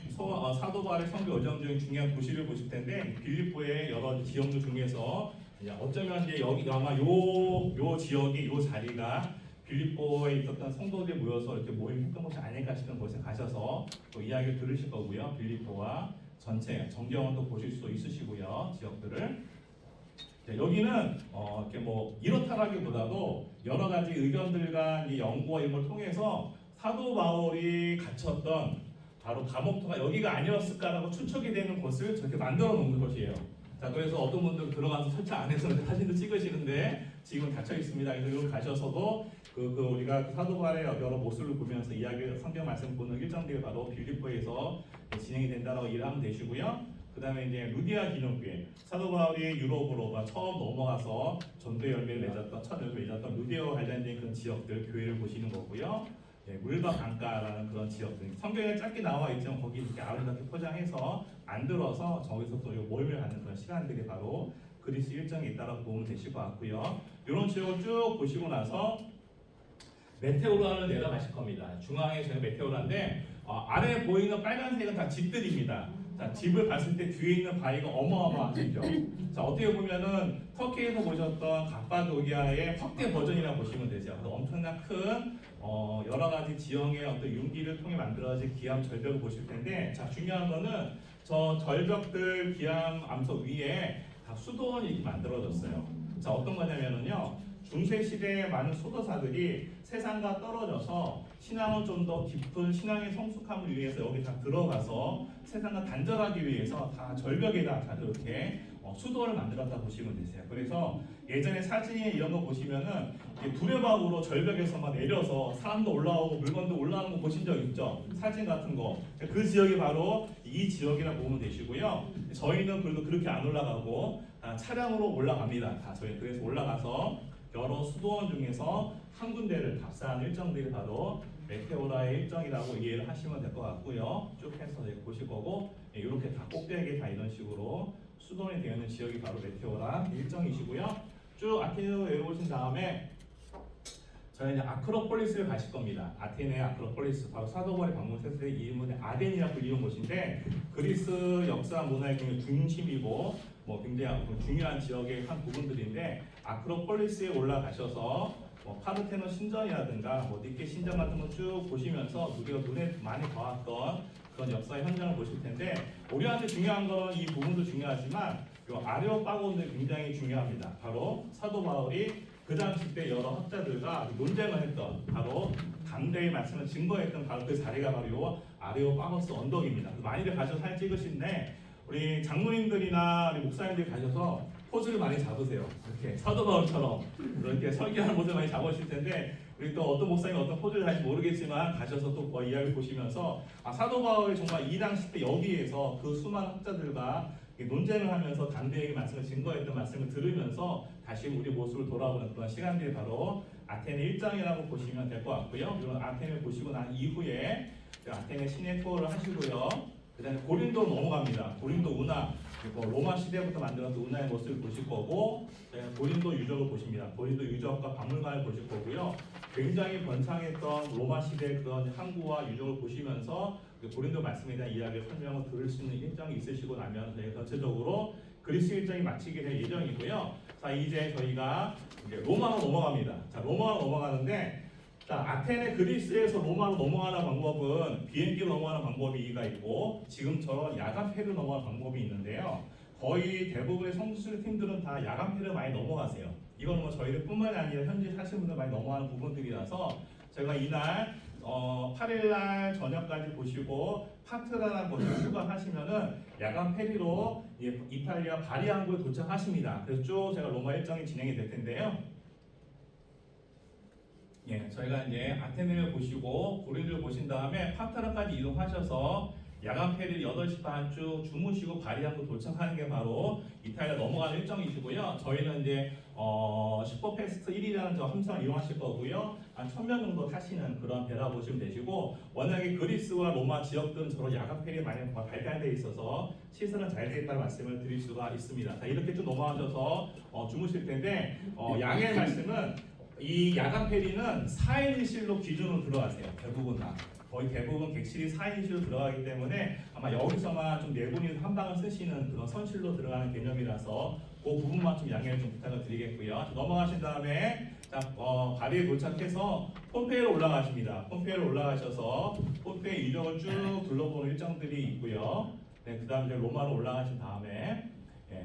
사도 바울의 선교 여정 중에 중요한 도시를 보실 텐데 빌립보의 여러 지역들 중에서 이제 어쩌면 이제 여기 아마 요 지역이 요 자리가 빌립보에 있었던 성도들이 모여서 이렇게 모임했던 곳이 아닐까 싶은 곳에 가셔서 또 이야기를 들으실 거고요. 빌립보와 전체 전경을 또 보실 수 있으시고요. 지역들을. 여기는 이렇게 뭐 이렇다라기보다도 여러 가지 의견들과 이 연구와 이런 걸 통해서 사도 바울이 갇혔던 바로 감옥터가 여기가 아니었을까라고 추측이 되는 곳을 저렇게 만들어 놓은 것이에요. 자, 그래서 어떤 분들 들어가서 설치 안에서 사진도 찍으시는데 지금 닫혀 있습니다. 그래서 여기 가셔서도 우리가 사도 바울의 여러 모습을 보면서 이야기 성경 말씀 보는 일정들이 바로 빌립보에서 진행이 된다라고 이해하면 되시고요. 그 다음에 이제 루디아 기념교회 사도 바울이 유럽으로 처음 넘어가서 전도의 열매를 맺었던 첫 열매를 맺었던 루디아와 관련된 그런 지역들 교회를 보시는 거고요. 예, 물과 강가라는 그런 지역들 성경에 짧게 나와 있지만 거기 이렇게 아름답게 포장해서 만들어서 저기서 또 모임을 갖는 그런 시간들이 바로 그리스 일정이 있다라고 보면 되실 것 같고요. 이런 지역을 쭉 보시고 나서 메테오라를 내려가실 겁니다. 중앙에 저희 메테오라인데 아래 보이는 빨간색은 다 집들입니다. 자, 집을 봤을 때 뒤에 있는 바위가 어마어마하시죠. 자, 어떻게 보면은 터키에서 보셨던 갑바도기아의 확대 버전이라고 보시면 되죠. 그래서 엄청난 큰 여러 가지 지형의 어떤 융기를 통해 만들어진 기암 절벽을 보실 텐데, 자, 중요한 거는 저 절벽들 기암 암석 위에 다 수도원이 이렇게 만들어졌어요. 자, 어떤 거냐면은요. 중세 시대의 많은 수도사들이 세상과 떨어져서 신앙을 좀 더 깊은 신앙의 성숙함을 위해서 여기 다 들어가서 세상과 단절하기 위해서 다 절벽에다 다 이렇게 수도를 만들었다 보시면 되세요. 그래서 예전에 사진에 이런 거 보시면은 두레박으로 절벽에서 막 내려서 사람도 올라오고 물건도 올라오는 거 보신 적 있죠? 사진 같은 거. 그 지역이 바로 이 지역이라고 보면 되시고요. 저희는 그래도 그렇게 안 올라가고 차량으로 올라갑니다. 다 저희 그래서 올라가서 여러 수도원 중에서 한 군데를 답사한 일정들이 바로 메테오라의 일정이라고 이해를 하시면 될 것 같고요. 쭉 해서 보실 거고 이렇게 다 꼭대기에 다 이런 식으로 수도원이 되어 있는 지역이 바로 메테오라 일정이시고요. 쭉 아테네로 내려오신 다음에 저희는 아크로폴리스를 가실 겁니다. 아테네 아크로폴리스 바로 사도 바울이 방문했을 때 이름은 아덴이라고 불리는 곳인데 그리스 역사 문화의 굉장히 중심이고 굉장히 중요한 지역의 한 부분들인데 아크로폴리스에 올라가셔서 파르테논 신전이라든가 니케 신전 같은 거 쭉 보시면서 우리가 눈에 많이 봐왔던 그런 역사의 현장을 보실 텐데 우리한테 중요한 건 이 부분도 중요하지만 이 아레오파고는 굉장히 중요합니다. 바로 사도 바울이 그 당시 때 여러 학자들과 논쟁을 했던 바로 강대의 말씀을 증거했던 바로 그 자리가 바로 요 아레오파고스 언덕입니다. 많이들 가셔서 사진 찍으신데 우리 장로님들이나 우리 목사님들이 가셔서 포즈를 많이 잡으세요. 이렇게 사도 바울처럼 이렇게 설교하는 모습을 많이 잡으실 텐데 우리 또 어떤 목사님이 어떤 포즈를 할지 모르겠지만 가셔서 또 이야기를 보시면서 사도 바울이 정말 이 당시 때 여기에서 그 수많은 학자들과 논쟁을 하면서 강대에게 말씀을 증거했던 말씀을 들으면서 다시 우리 모습을 돌아보는 그런 시간들이 바로 아테네 1장이라고 보시면 될 것 같고요. 이런 아테네 보시고 난 이후에 아테네 시내 투어를 하시고요. 그 다음에 고린도로 넘어갑니다. 고린도 운하, 로마 시대부터 만들어진 운하의 모습을 보실 거고 고린도 유적을 보십니다. 고린도 유적과 박물관을 보실 거고요. 굉장히 번창했던 로마 시대 그런 항구와 유적을 보시면서 고린도 말씀에 대한 이야기를 설명을 들을 수 있는 일정이 있으시고 나면 전체적으로 그리스 일정이 마치게 될 예정이고요. 자, 이제 저희가 이제 로마로 넘어갑니다. 자, 로마로 넘어가는데 자, 아테네 그리스에서 로마로 넘어가는 방법은 비행기로 넘어가는 방법이 가 있고 지금처럼 야간 페리로 넘어가는 방법이 있는데요. 거의 대부분의 선수팀들은 다 야간 페리로 많이 넘어가세요. 이건 뭐 저희들뿐만이 아니라 현지 사시는 분들 많이 넘어가는 부분들이라서 제가 이날 8일날 저녁까지 보시고 파트라라는 곳을 출발하시면은 야간 페리로 이탈리아 바리 항구에 도착하십니다. 그래서 쭉 제가 로마 일정이 진행이 될 텐데요. 예, 저희가 이제 아테네를 보시고 고린도를 보신 다음에 파트라까지 이동하셔서 야간 페리 8시 반 쭉 주무시고 바리 항구 도착하는 게 바로 이탈리아 넘어가는 일정이시고요. 저희는 이제 슈퍼패스트 1이라는 저 함선을 이용하실 거고요. 한 1000명 정도 타시는 그런 배라 보시면 되시고 워낙에 그리스와 로마 지역들은 저로 야간 페리 많이 발달되어 있어서 시설은 잘 되어 있다는 말씀을 드릴 수가 있습니다. 자, 이렇게 쭉 넘어가셔서 주무실 텐데 양해의 말씀은 이 야간 페리는 4인실로 기준으로 들어가세요. 대부분 다. 거의 대부분 객실이 4인실로 들어가기 때문에 아마 여기서만 좀 네 분이서 한 방을 쓰시는 그런 선실로 들어가는 개념이라서 그 부분만 좀 양해를 좀 부탁을 드리겠고요. 넘어가신 다음에 바리에 도착해서 폼페이로 올라가십니다. 폼페이로 올라가셔서 폼페이 유적을 쭉 둘러보는 일정들이 있고요. 네, 그 다음 이제 로마로 올라가신 다음에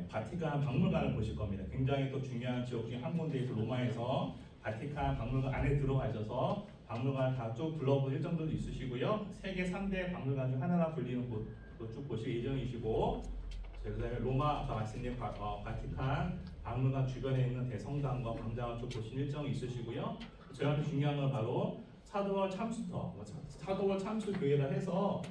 바티칸 박물관을 보실 겁니다. 굉장히 또 중요한 지역 중에 한 군데에서 로마에서 바티칸 박물관 안에 들어가셔서 박물관 다 쭉 둘러볼 일정들도 있으시고요. 세계 3대 박물관 중 하나라 불리는 곳도 쭉 보실 예정이시고, 그 다음에 로마 아까 말씀드린 바티칸 박물관 주변에 있는 대성당과 광장을 쭉 보실 일정이 있으시고요. 저희한테 중요한 건 바로 사도월 참수터, 사도월 참수교회라 해서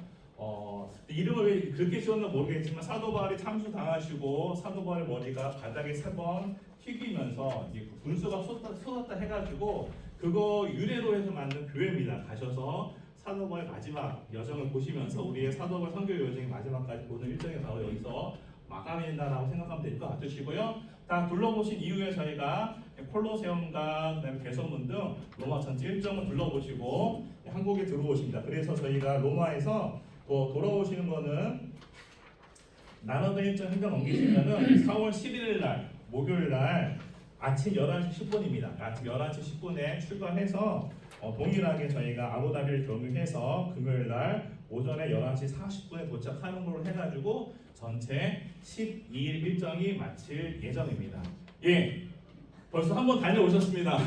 이름을 왜 그렇게 지었나 모르겠지만 사도 바울이 참수 당하시고 사도 바울의 머리가 바닥에 3번 튀기면서 분수가 쏟았다 해가지고 그거 유래로 해서 만든 교회입니다. 가셔서 사도 바울의 마지막 여정을 보시면서 우리의 사도 바울 선교 여정의 마지막까지 보는 일정이 바로 여기서 마감이 된다라고 생각하면 될 것 같으시고요. 다 둘러보신 이후에 저희가 콜로세움과 그다음에 개선문 등 로마 전체 일정을 둘러보시고 한국에 들어오십니다. 그래서 저희가 로마에서 또 돌아오시는 거는 나눠된 일정 행정 넘기시면은 4월 11일 날 목요일 날 아침 11시 10분입니다. 아침 11시 10분에 출발해서 동일하게 저희가 아부다비를 경유해서 금요일 날 오전에 11시 40분에 도착하는 걸로 해가지고 전체 12일 일정이 마칠 예정입니다. 예, 벌써 한번 다녀오셨습니다.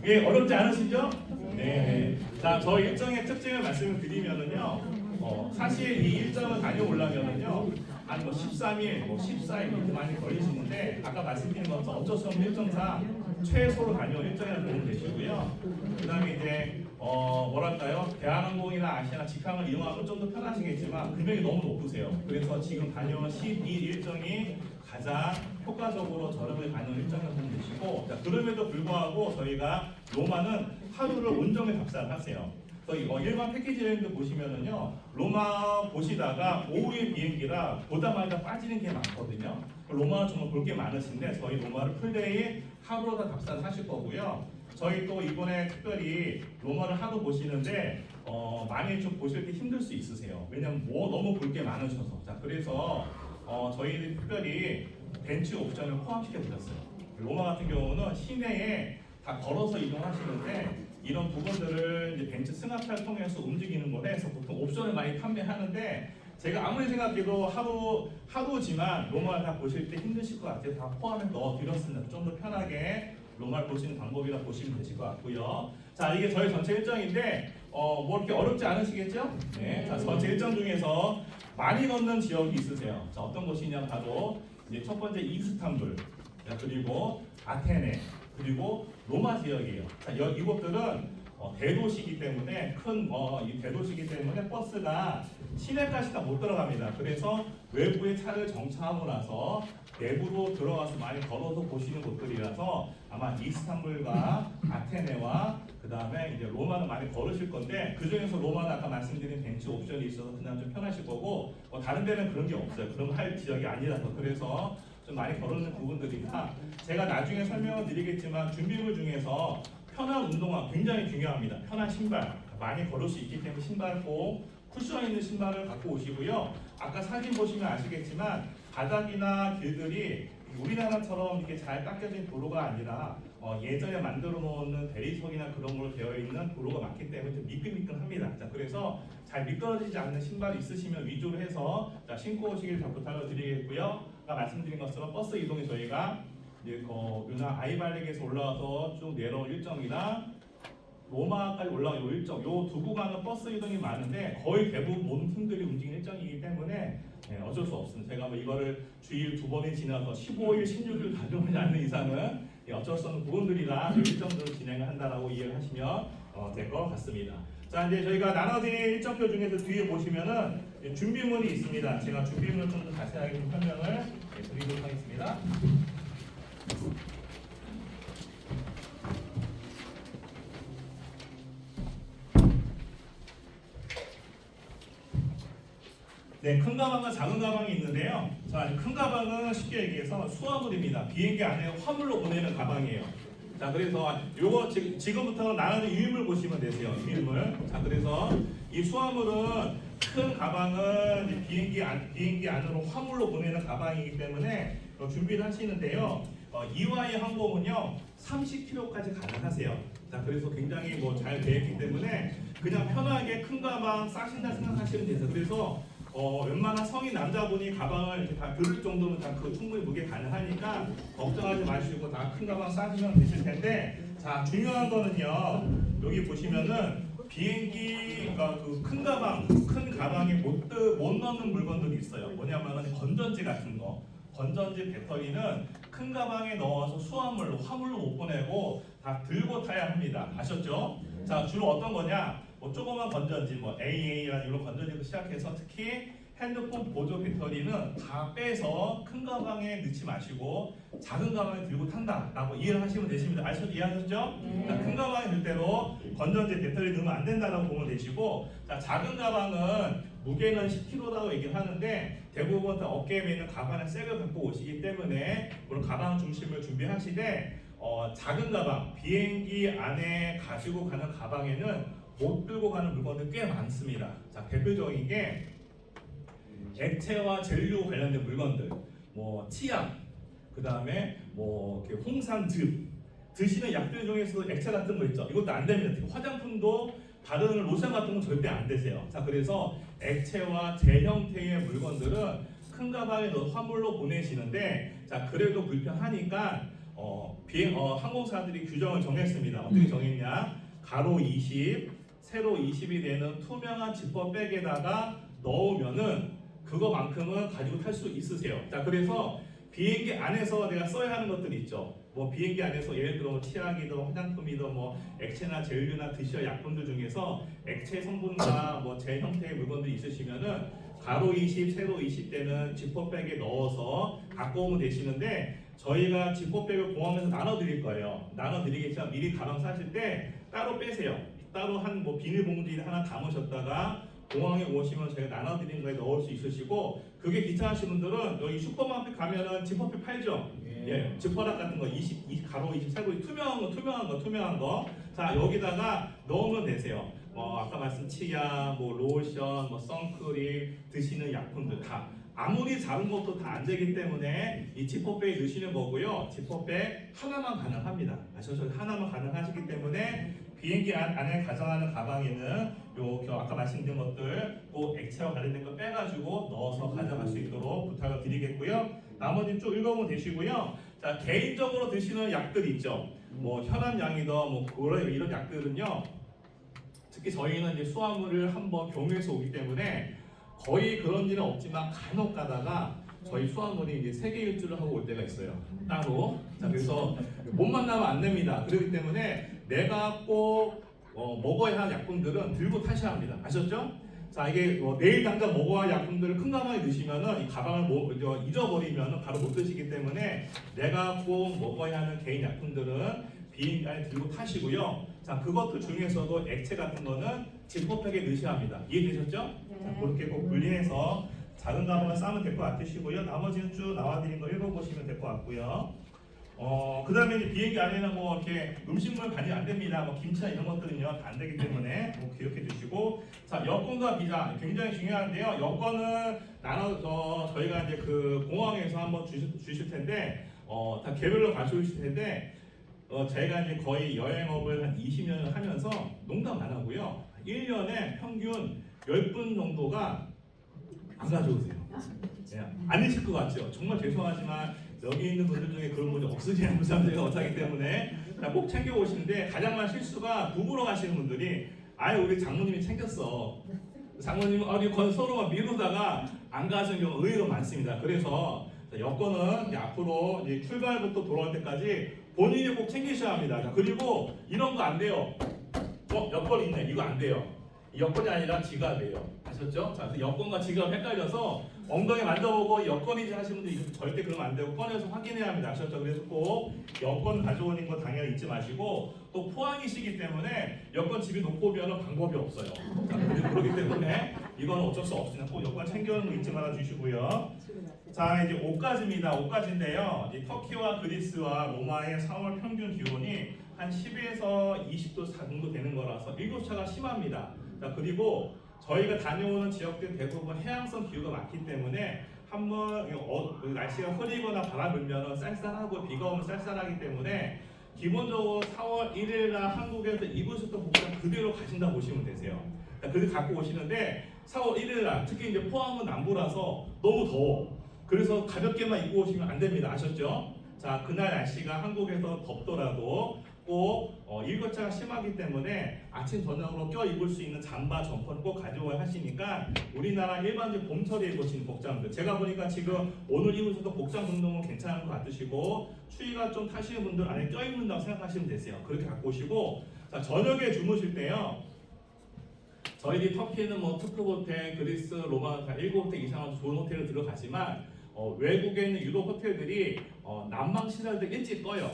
예, 어렵지 않으시죠? 네. 자, 저 일정의 특징을 말씀을 드리면은요. 사실 이 일정을 다녀오려면은요. 한 13일, 14일 이렇게 많이 걸리시는데 아까 말씀드린 것처럼 어쩔 수 없는 일정상 최소로 다녀온 일정이라고 보면 되시고요. 그 다음에 이제 뭐랄까요? 대한항공이나 아시아나 직항을 이용하면 좀 더 편하시겠지만 금액이 너무 높으세요. 그래서 지금 다녀온 12일 일정이 가장 효과적으로 저렴하게 다녀온 일정이라고 보면 되시고, 자, 그럼에도 불구하고 저희가 로마는 하루를 온종일 답사를 하세요. 일반 패키지 여행도 보시면은요, 로마 보시다가 오후에 비행기라 보다마다 빠지는 게 많거든요. 로마는 정말 볼 게 많으신데 저희 로마를 풀데이 하루로 다 답사를 하실 거고요. 저희 또 이번에 특별히 로마를 하루 보시는데 많이 좀 보실 때 힘들 수 있으세요. 왜냐면 너무 볼 게 많으셔서. 자, 그래서 저희는 특별히 벤치 옵션을 포함시켜 드렸어요. 로마 같은 경우는 시내에 다 걸어서 이동하시는데 이런 부분들을 이제 벤츠 승합차를 통해서 움직이는 거에 해서 보통 옵션을 많이 판매하는데 제가 아무리 생각해도 하루지만 로마를 다 보실 때 힘드실 것 같아요. 다 포함해서 넣어드렸습니다. 좀 더 편하게 로마를 보시는 방법이라 보시면 되실 것 같고요. 자, 이게 저희 전체 일정인데 뭐 이렇게 어렵지 않으시겠죠? 네. 자, 전체 일정 중에서 많이 걷는 지역이 있으세요. 자, 어떤 곳이냐 바로 이제 첫 번째 이스탄불, 그리고 아테네, 그리고 로마 지역이에요. 자, 이곳들은 대도시이기 때문에 이 대도시이기 때문에 버스가 시내까지 다 못 들어갑니다. 그래서 외부에 차를 정차하고 나서 내부로 들어가서 많이 걸어서 보시는 곳들이라서 아마 이스탄불과 아테네와 그 다음에 이제 로마는 많이 걸으실 건데 그 중에서 로마는 아까 말씀드린 벤치 옵션이 있어서 그냥 좀 편하실 거고 다른 데는 그런 게 없어요. 그런 거 할 지역이 아니라서 그래서 좀 많이 걸어는 부분들이니까 제가 나중에 설명을 드리겠지만 준비물 중에서 편한 운동화 굉장히 중요합니다. 편한 신발 많이 걸을 수 있기 때문에 신발 꼭 쿠션 있는 신발을 갖고 오시고요. 아까 사진 보시면 아시겠지만 바닥이나 길들이 우리나라처럼 이렇게 잘 닦여진 도로가 아니라 예전에 만들어 놓는 대리석이나 그런 걸로 되어 있는 도로가 많기 때문에 좀 미끈미끈합니다. 자, 그래서 잘 미끄러지지 않는 신발이 있으시면 위주로 해서 자, 신고 오시길 부탁을 드리겠고요. 아까 말씀드린 것처럼 버스 이동이 저희가 이제 유나 아이발렉에서 올라와서 쭉 내려온 일정이나 로마까지 올라온 요 일정, 요 두 구간은 버스 이동이 많은데 거의 대부분 모든 팀들이 움직이는 일정이기 때문에 어쩔 수 없습니다. 제가 뭐 이거를 주일 2번이 지나서 15일, 16일 가져오지 않는 이상은 어쩔 수 없는 부분들이라 일정들을 진행을 한다라고 이해를 하시면 될 것 같습니다. 자, 이제 저희가 나눠드린 일정표 중에서 뒤에 보시면은 준비문이 있습니다. 제가 준비문을 좀 더 자세하게 좀 설명을 드리도록 하겠습니다. 네, 큰 가방과 작은 가방이 있는데요. 자, 큰 가방은 쉽게 얘기해서 수화물입니다. 비행기 안에 화물로 보내는 가방이에요. 자, 그래서 요거 지금부터 나누는 유인물 보시면 되세요. 유인물. 자, 그래서 이 수화물은 큰 가방은 이제 비행기 안으로 화물로 보내는 가방이기 때문에 준비를 하시는데요. 이와이 항공은요 30kg까지 가능하세요. 자, 그래서 굉장히 잘 되어 있기 때문에 그냥 편하게 큰 가방 싸신다 생각하시면 되세요. 그래서 웬만한 성인 남자분이 가방을 이렇게 다 들을 정도면 다 그 충분히 무게 가능하니까 걱정하지 마시고 다 큰 가방 싸시면 되실 텐데, 자, 중요한 거는요, 여기 보시면은 비행기 그 큰 가방에 못 넣는 물건들이 있어요. 뭐냐면은 건전지 같은 거, 건전지 배터리는 큰 가방에 넣어서 수화물로 화물로 못 보내고 다 들고 타야 합니다. 아셨죠? 자, 주로 어떤 거냐? 조그만 건전지, AA라는 이런 건전지부터 시작해서 특히 핸드폰 보조 배터리는 다 빼서 큰 가방에 넣지 마시고 작은 가방에 들고 탄다라고 이해를 하시면 되십니다. 이해하셨죠? 네. 자, 큰 가방에 넣을 때로 건전지 배터리 넣으면 안 된다라고 보면 되시고, 자, 작은 가방은 무게는 10kg라고 얘기를 하는데 대부분 다 어깨에 매는 가방을 새거 갖고 오시기 때문에 물론 가방 중심을 준비하시되 작은 가방, 비행기 안에 가지고 가는 가방에는 못 들고 가는 물건들 꽤 많습니다. 자, 대표적인 게 액체와 젤류 관련된 물건들, 치약, 그 다음에 홍삼즙, 드시는 약들 중에서 액체 같은 거 있죠. 이것도 안 됩니다. 특히 화장품도 바르는 로션 같은 건 절대 안 되세요. 자, 그래서 액체와 젤 형태의 물건들은 큰 가방에 넣어 화물로 보내시는데, 자, 그래도 불편하니까 항공사들이 규정을 정했습니다. 어떻게 정했냐? 가로 20, 세로 20이 되는 투명한 지퍼백에다가 넣으면은 그거만큼은 가지고 탈 수 있으세요. 자, 그래서 비행기 안에서 내가 써야 하는 것들이 있죠. 비행기 안에서 예를 들어 치약이든 화장품이든 액체나 젤류나 드셔야 약품들 중에서 액체 성분과 젤 형태의 물건들이 있으시면은 가로 20, 세로 20대는 지퍼백에 넣어서 갖고 오면 되시는데, 저희가 지퍼백을 공항에서 나눠드릴 거예요. 나눠드리겠지만 미리 가방 사실 때 따로 빼세요. 따로 한 비닐봉지 하나 담으셨다가 공항에 오시면 저희가 나눠드리는 거에 넣을 수 있으시고, 그게 귀찮으신 분들은 여기 슈퍼마켓 가면은 지퍼백 팔죠. 예, 지퍼락 같은 거 20, 가로 20, 세로 투명한 거. 자, 여기다가 넣으면 되세요. 아까 말씀 치약, 로션, 선크림, 드시는 약품들 다. 아무리 작은 것도 다 안 되기 때문에 이 지퍼백에 넣으시는 거고요. 지퍼백 하나만 가능합니다. 아셔서 하나만 가능하시기 때문에 비행기 안에 가져가는 가방에는 아까 말씀드린 것들 액체와 관련된 거 빼가지고 넣어서 가져갈 수 있도록 부탁을 드리겠고요. 나머지는 쭉 읽어보면 되시고요. 자, 개인적으로 드시는 약들 있죠. 혈압약이든 이런 약들은요. 특히 저희는 이제 수화물을 한번 경유해서 오기 때문에 거의 그런 일은 없지만 간혹 가다가 저희 수화물이 이제 세계 일주를 하고 올 때가 있어요. 따로. 자, 그래서 못 만나면 안 됩니다. 그렇기 때문에 내가 꼭 먹어야 할 약품들은 들고 타셔야 합니다. 아셨죠? 자, 이게 내일 당장 먹어야 할 약품들을 큰 가방에 넣으시면은 이 가방을 잊어버리면은 바로 못 드시기 때문에 내가 꼭 먹어야 하는 개인 약품들은 비행기 안에 들고 타시고요. 자, 그것들 중에서도 액체 같은 거는 지퍼백에 넣으셔야 합니다. 이해되셨죠? 네. 자, 그렇게 꼭 분리해서 작은 가방을 싸면 될 것 같으시고요. 나머지는 쭉 나와드린 거 읽어보시면 될 것 같고요. 그다음에 이제 비행기 안에는 뭐 이렇게 음식물 반입 안 됩니다. 뭐 김치나 이런 것들은요 다 안 되기 때문에 뭐 기억해 주시고, 자 여권과 비자 굉장히 중요한데요. 여권은 저희가 이제 그 공항에서 한번 주실 텐데 다 개별로 가져오실 텐데 제가 이제 거의 여행업을 한 20년을 하면서 농담 안 하고요. 1년에 평균 10분 정도가 안 가져오세요. 예, 아니실 것 같죠? 정말 죄송하지만 여기 있는 분들 중에 그런 분이 없으시는 분들이 못하기 때문에 꼭 챙겨 오시는데, 가장 많은 실수가 부부로 가시는 분들이 아예 우리 장모님이 챙겼어. 장모님은 어디 서로만 미루다가 안 가시는 경우가 의외로 많습니다. 그래서 여권은 이제 앞으로 이제 출발부터 돌아올 때까지 본인이 꼭 챙기셔야 합니다. 자, 그리고 이런 거 안 돼요. 여권 있네. 이거 안 돼요. 여권이 아니라 지갑이에요. 아셨죠? 자, 여권과 지갑 헷갈려서 엉덩이 만져보고 여권이지 하시는 분들 절대 그러면 안 되고 꺼내서 확인해야 합니다. 아셨죠? 그래서 꼭 여권 가져오는 거 당연히 잊지 마시고, 또 포항이시기 때문에 여권 집에 놓고 오면 방법이 없어요. 자, 그렇기 때문에 이건 어쩔 수 없으니까 꼭 여권 챙겨오는 거 잊지 말아 주시고요. 자, 이제 옷가지입니다. 옷가지인데요. 터키와 그리스와 로마의 4월 평균 기온이 한 10에서 20도 정도 되는 거라서 일교차가 심합니다. 자, 그리고 저희가 다녀오는 지역들 대부분 해양성 기후가 많기 때문에 한번 날씨가 흐리거나 바람 불면 쌀쌀하고 비가 오면 쌀쌀하기 때문에 기본적으로 4월 1일 날 한국에서 입으셨던 복장 그대로 가신다 보시면 되세요. 그래서 갖고 오시는데 4월 1일 날 특히 이제 포항은 남부라서 너무 더워. 그래서 가볍게만 입고 오시면 안 됩니다. 아셨죠? 자, 그날 날씨가 한국에서 덥더라도 꼭 일교차가 심하기 때문에 아침 저녁으로 껴 입을 수 있는 잠바 점퍼를 꼭 가져와야 하시니까 우리나라 일반적인 봄철에 입으시는 복장들, 제가 보니까 지금 오늘 입으셔도 복장 운동은 괜찮은 것 같으시고 추위가 좀 타시는 분들 안에 껴 입는다고 생각하시면 되세요. 그렇게 갖고 오시고, 자 저녁에 주무실 때요, 저희들이 터키는 뭐 투프 호텔, 그리스, 로마 다 7호텔 이상으로 좋은 호텔을 들어가지만 외국에 있는 유럽 호텔들이 난방 시설들 일찍 꺼요.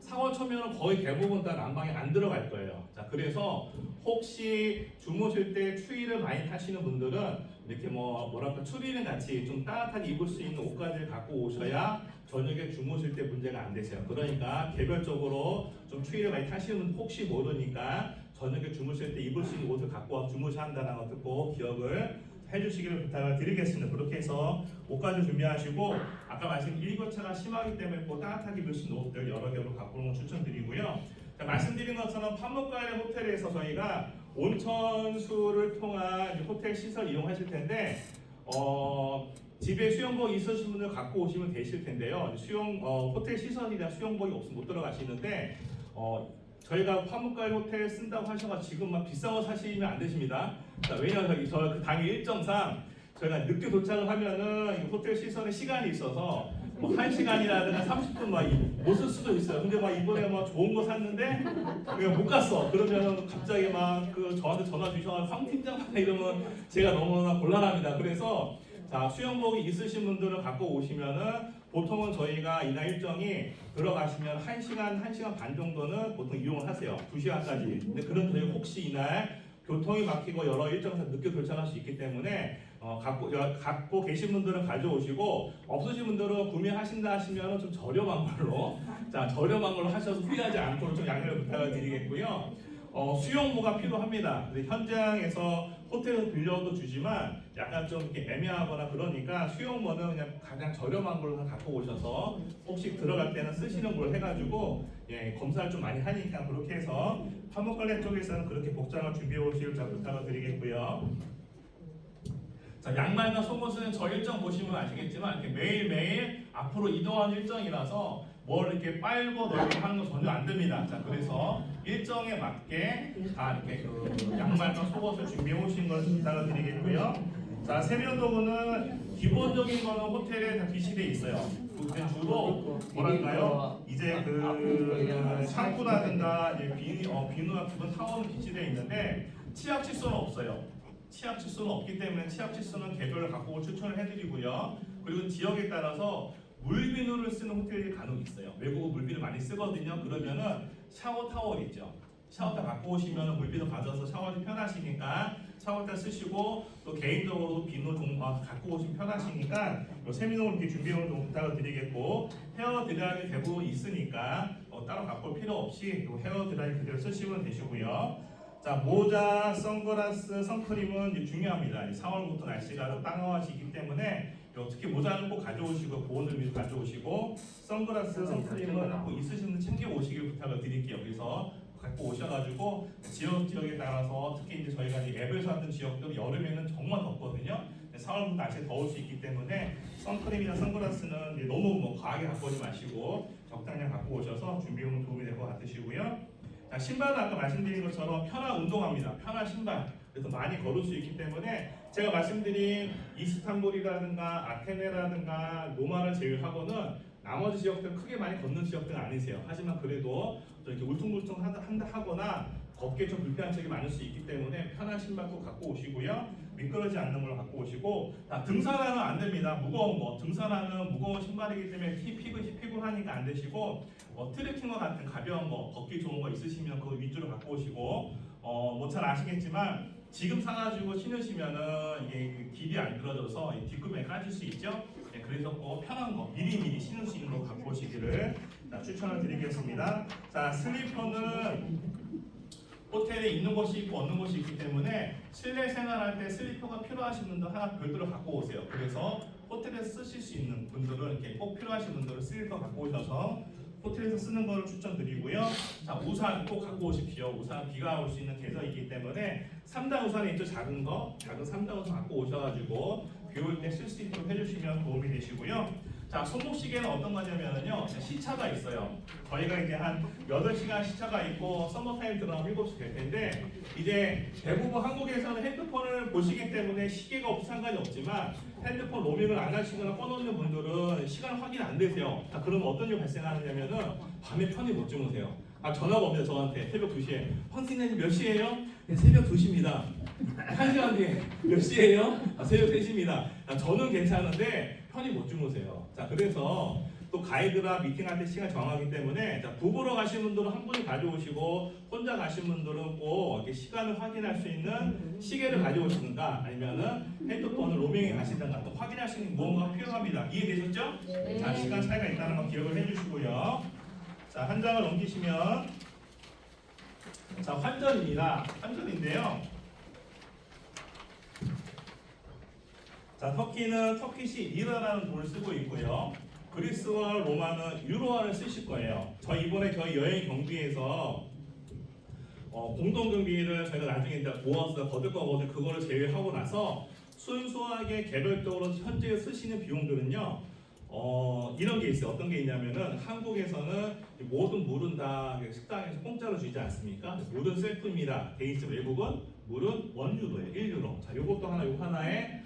4월 초면은 거의 대부분 다 난방에 안 들어갈 거예요. 자, 그래서 혹시 주무실 때 추위를 많이 타시는 분들은 이렇게 뭐랄까 추리는 같이 좀 따뜻하게 입을 수 있는 옷가지를 갖고 오셔야 저녁에 주무실 때 문제가 안 되세요. 그러니까 개별적으로 좀 추위를 많이 타시는 분 혹시 모르니까 저녁에 주무실 때 입을 수 있는 옷을 갖고 와 주무셔야 한다는 것을 꼭 기억을 해주시기를 부탁을 드리겠습니다. 그렇게 해서 옷가지 준비하시고, 아까 말씀드린 일교차가 심하기 때문에 꼭 따뜻하게 입을 수 있는 옷들 여러 개로 갖고 오는 걸 추천드리고요. 자, 말씀드린 것처럼 파묵가의 호텔에서 저희가 온천수를 통한 호텔 시설 이용하실 텐데 집에 수영복 있으신 분들 갖고 오시면 되실 텐데요. 호텔 시설이나 수영복이 없으면 못 들어가시는데 저희가 파묵가일 호텔 쓴다고 하셔서 지금 막 비싼 거 사시면 안 되십니다. 자, 왜냐하면 저 그 당일 일정상 저희가 늦게 도착을 하면은 호텔 시설에 시간이 있어서 뭐 1시간이라든가 30분 막 못 쓸 수도 있어요. 근데 막 이번에 막 좋은 거 샀는데 그냥 못 갔어. 그러면 갑자기 막 저한테 전화 주셔서 황 팀장만 이러면 제가 너무나 곤란합니다. 그래서 자, 수영복이 있으신 분들은 갖고 오시면은 보통은 저희가 이날 일정이 들어가시면 1시간 반 정도는 보통 이용을 하세요. 2시간까지. 근데 그런 저희 혹시 이날 교통이 막히고 여러 일정에서 늦게 도착할 수 있기 때문에 갖고 계신 분들은 가져오시고, 없으신 분들은 구매하신다 하시면 좀 저렴한 걸로 저렴한 걸로 하셔서 후회하지 않도록 좀 양해를 부탁을 드리겠고요. 수영모가 필요합니다. 근데 현장에서 호텔에서 빌려도 주지만 약간 좀 이렇게 애매하거나 그러니까 수영모는 그냥 가장 저렴한 걸로 갖고 오셔서 혹시 들어갈 때는 쓰시는 걸 해가지고 검사를 좀 많이 하니까 그렇게 해서 파묵갈래 쪽에서는 그렇게 복장을 준비해 오시길 부탁을 드리겠고요. 자, 양말과 속옷은 저 일정 보시면 아시겠지만 이렇게 매일매일 앞으로 이동하는 일정이라서 뭘 이렇게 빨고 넓게 하는 거 전혀 안 됩니다. 자, 그래서 일정에 맞게 다 이렇게 양말과 속옷을 준비해 오신 걸 부탁을 드리겠고요. 자, 세면도구는 기본적인 거는 호텔에 다 비치되어 있어요. 근데 주로 뭐랄까요? 이제 샴푸라든가 비누나 기본 타월은 비치되어 있는데 치약 칫솔은 없어요. 치약 칫솔은 없기 때문에 치약 칫솔은 개별로 갖고 올 추천을 해드리고요. 그리고 지역에 따라서 물비누를 쓰는 호텔이 간혹 있어요. 외국은 물비누 많이 쓰거든요. 그러면은 샤워 타월 있죠. 샤워대 갖고 오시면 물비도 가져서 샤워하기 편하시니까 샤워대 쓰시고 또 개인적으로 비누 갖고 오시면 편하시니까 세미농을 이렇게 준비해오는 좀 부탁을 드리겠고 헤어 드라이기 대부분 있으니까 따로 갖고 올 필요 없이 헤어 드라이기 그대로 쓰시면 되시고요. 자, 모자, 선글라스, 선크림은 이제 중요합니다. 4월부터 날씨가 따가워지기 때문에 특히 모자는 꼭 가져오시고 보온을 위해서 가져오시고 선글라스, 선크림은 꼭 있으시면 챙겨 오시길 부탁을 드릴게요. 그래서 갖고 오셔가지고 지역에 따라서 특히 이제 저희가 이제 앱에서 하는 지역들 여름에는 정말 덥거든요. 4월부터 날씨 더울 수 있기 때문에 선크림이나 선글라스는 이제 너무 과하게 갖고 오지 마시고 적당량 갖고 오셔서 준비하면 도움이 될 것 같으시고요. 자, 신발은 아까 말씀드린 것처럼 편한 운동화입니다. 편한 신발. 그래서 많이 걸을 수 있기 때문에 제가 말씀드린 이스탄불이라든가 아테네라든가 로마를 제외하고는 나머지 지역들은 크게 많이 걷는 지역들은 아니세요. 하지만 그래도 이렇게 울퉁불퉁하거나 걷기에 좀 불편한 적이 많을 수 있기 때문에 편한 신발도 갖고 오시고요. 미끄러지지 않는 걸 갖고 오시고 등산화는 안 됩니다. 무거운 거. 등산화는 무거운 신발이기 때문에 피곤하니까 안 되시고 트레킹화 같은 가벼운 거, 걷기 좋은 거 있으시면 그거 위주로 갖고 오시고 뭐 잘 아시겠지만 지금 사가지고 신으시면은 이게 그 길이 안 들어져서 뒷구멍에 까질 수 있죠. 네, 그래서 꼭 편한 거 미리미리 신을 수 있는 거 갖고 오시기를 추천을 드리겠습니다. 자, 슬리퍼는 호텔에 있는 곳이 있고 없는 곳이 있기 때문에 실내 생활할 때 슬리퍼가 필요하신 분들 하나 별도로 갖고 오세요. 그래서 호텔에서 쓰실 수 있는 분들은 이렇게 꼭 필요하신 분들은 슬리퍼 갖고 오셔서 호텔에서 쓰는 걸 추천드리고요. 자, 우산 꼭 갖고 오십시오. 우산 비가 올 수 있는 계절이기 때문에 3단 우산이 있죠. 작은 3단 우산 갖고 오셔가지고 비 올 때 쓸 수 있도록 해주시면 도움이 되시고요. 자, 손목시계는 어떤 거냐면요. 시차가 있어요. 저희가 이제 한 8시간 시차가 있고 서머타임 들어가면 7시 될 텐데 이제 대부분 한국에서는 핸드폰을 보시기 때문에 시계가 없어 상관이 없지만 핸드폰 로밍을 안 하시거나 꺼놓는 분들은 시간 확인 안 되세요. 자, 그러면 어떤 일이 발생하느냐면은 밤에 편히 못 주무세요. 전화가 옵니다. 저한테 새벽 2시에 황승현님 몇 시에요? 네, 새벽 2시입니다. 1시간 뒤에 몇 시에요? 새벽 3시입니다. 저는 괜찮은데 편히 못 주무세요. 자, 그래서 또 가이드랑 미팅할 때 시간 정하기 때문에 부부로 가신 분들은 한 분이 가져오시고 혼자 가신 분들은 꼭 이렇게 시간을 확인할 수 있는 시계를 가져오시는가 아니면은 핸드폰을 로밍에 가시든가 또 확인할 수 있는 무언가가 필요합니다. 이해되셨죠? 네. 자, 시간 차이가 있다는 거 기억을 해주시고요. 자, 한 장을 넘기시면 자, 환전입니다. 환전인데요. 자, 터키는 터키시 리라라는 돈을 쓰고 있고요. 그리스와 로마는 유로화를 쓰실 거예요. 이번에 저희 여행 경비에서 공동 경비를 저희가 나중에 이제 모아서 거둘 거거든요. 그거를 제외하고 나서 순수하게 개별적으로 현재 쓰시는 비용들은요. 이런 게 있어요. 어떤 게 있냐면은 한국에서는 모든 물은 다 식당에서 공짜로 주지 않습니까? 물은 셀프입니다. 대기지 외국은 물은 1유로예요. 1유로. 자, 요것도 요거 하나에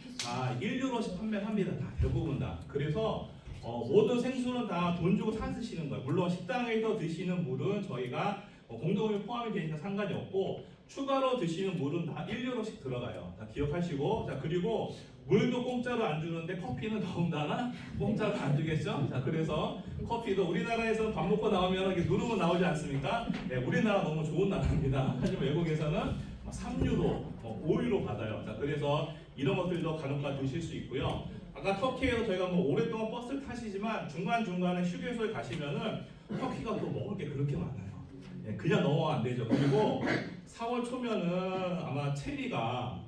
1유로씩 판매를 합니다. 다 대부분 다. 그래서 모든 생수는 다 돈 주고 사 드시는 거예요. 물론 식당에서 드시는 물은 저희가 공동이 포함이 되니까 상관이 없고 추가로 드시는 물은 다 1유로씩 들어가요. 다 기억하시고 자, 그리고 물도 공짜로 안 주는데 커피는 더군다나 공짜로 안 주겠죠? 자, 그래서 커피도 우리나라에서 밥 먹고 나오면 이렇게 누르면 나오지 않습니까? 네, 우리나라 너무 좋은 나라입니다. 하지만 외국에서는 3유로, 5유로 받아요. 자, 그래서 이런 것들도 간혹가 드실 수 있고요. 아까 터키에서 저희가 오랫동안 버스를 타시지만 중간중간에 휴게소에 가시면은 터키가 또 먹을 게 그렇게 많아요. 네, 그냥 넘어가면 안 되죠. 그리고 4월 초면은 아마 체리가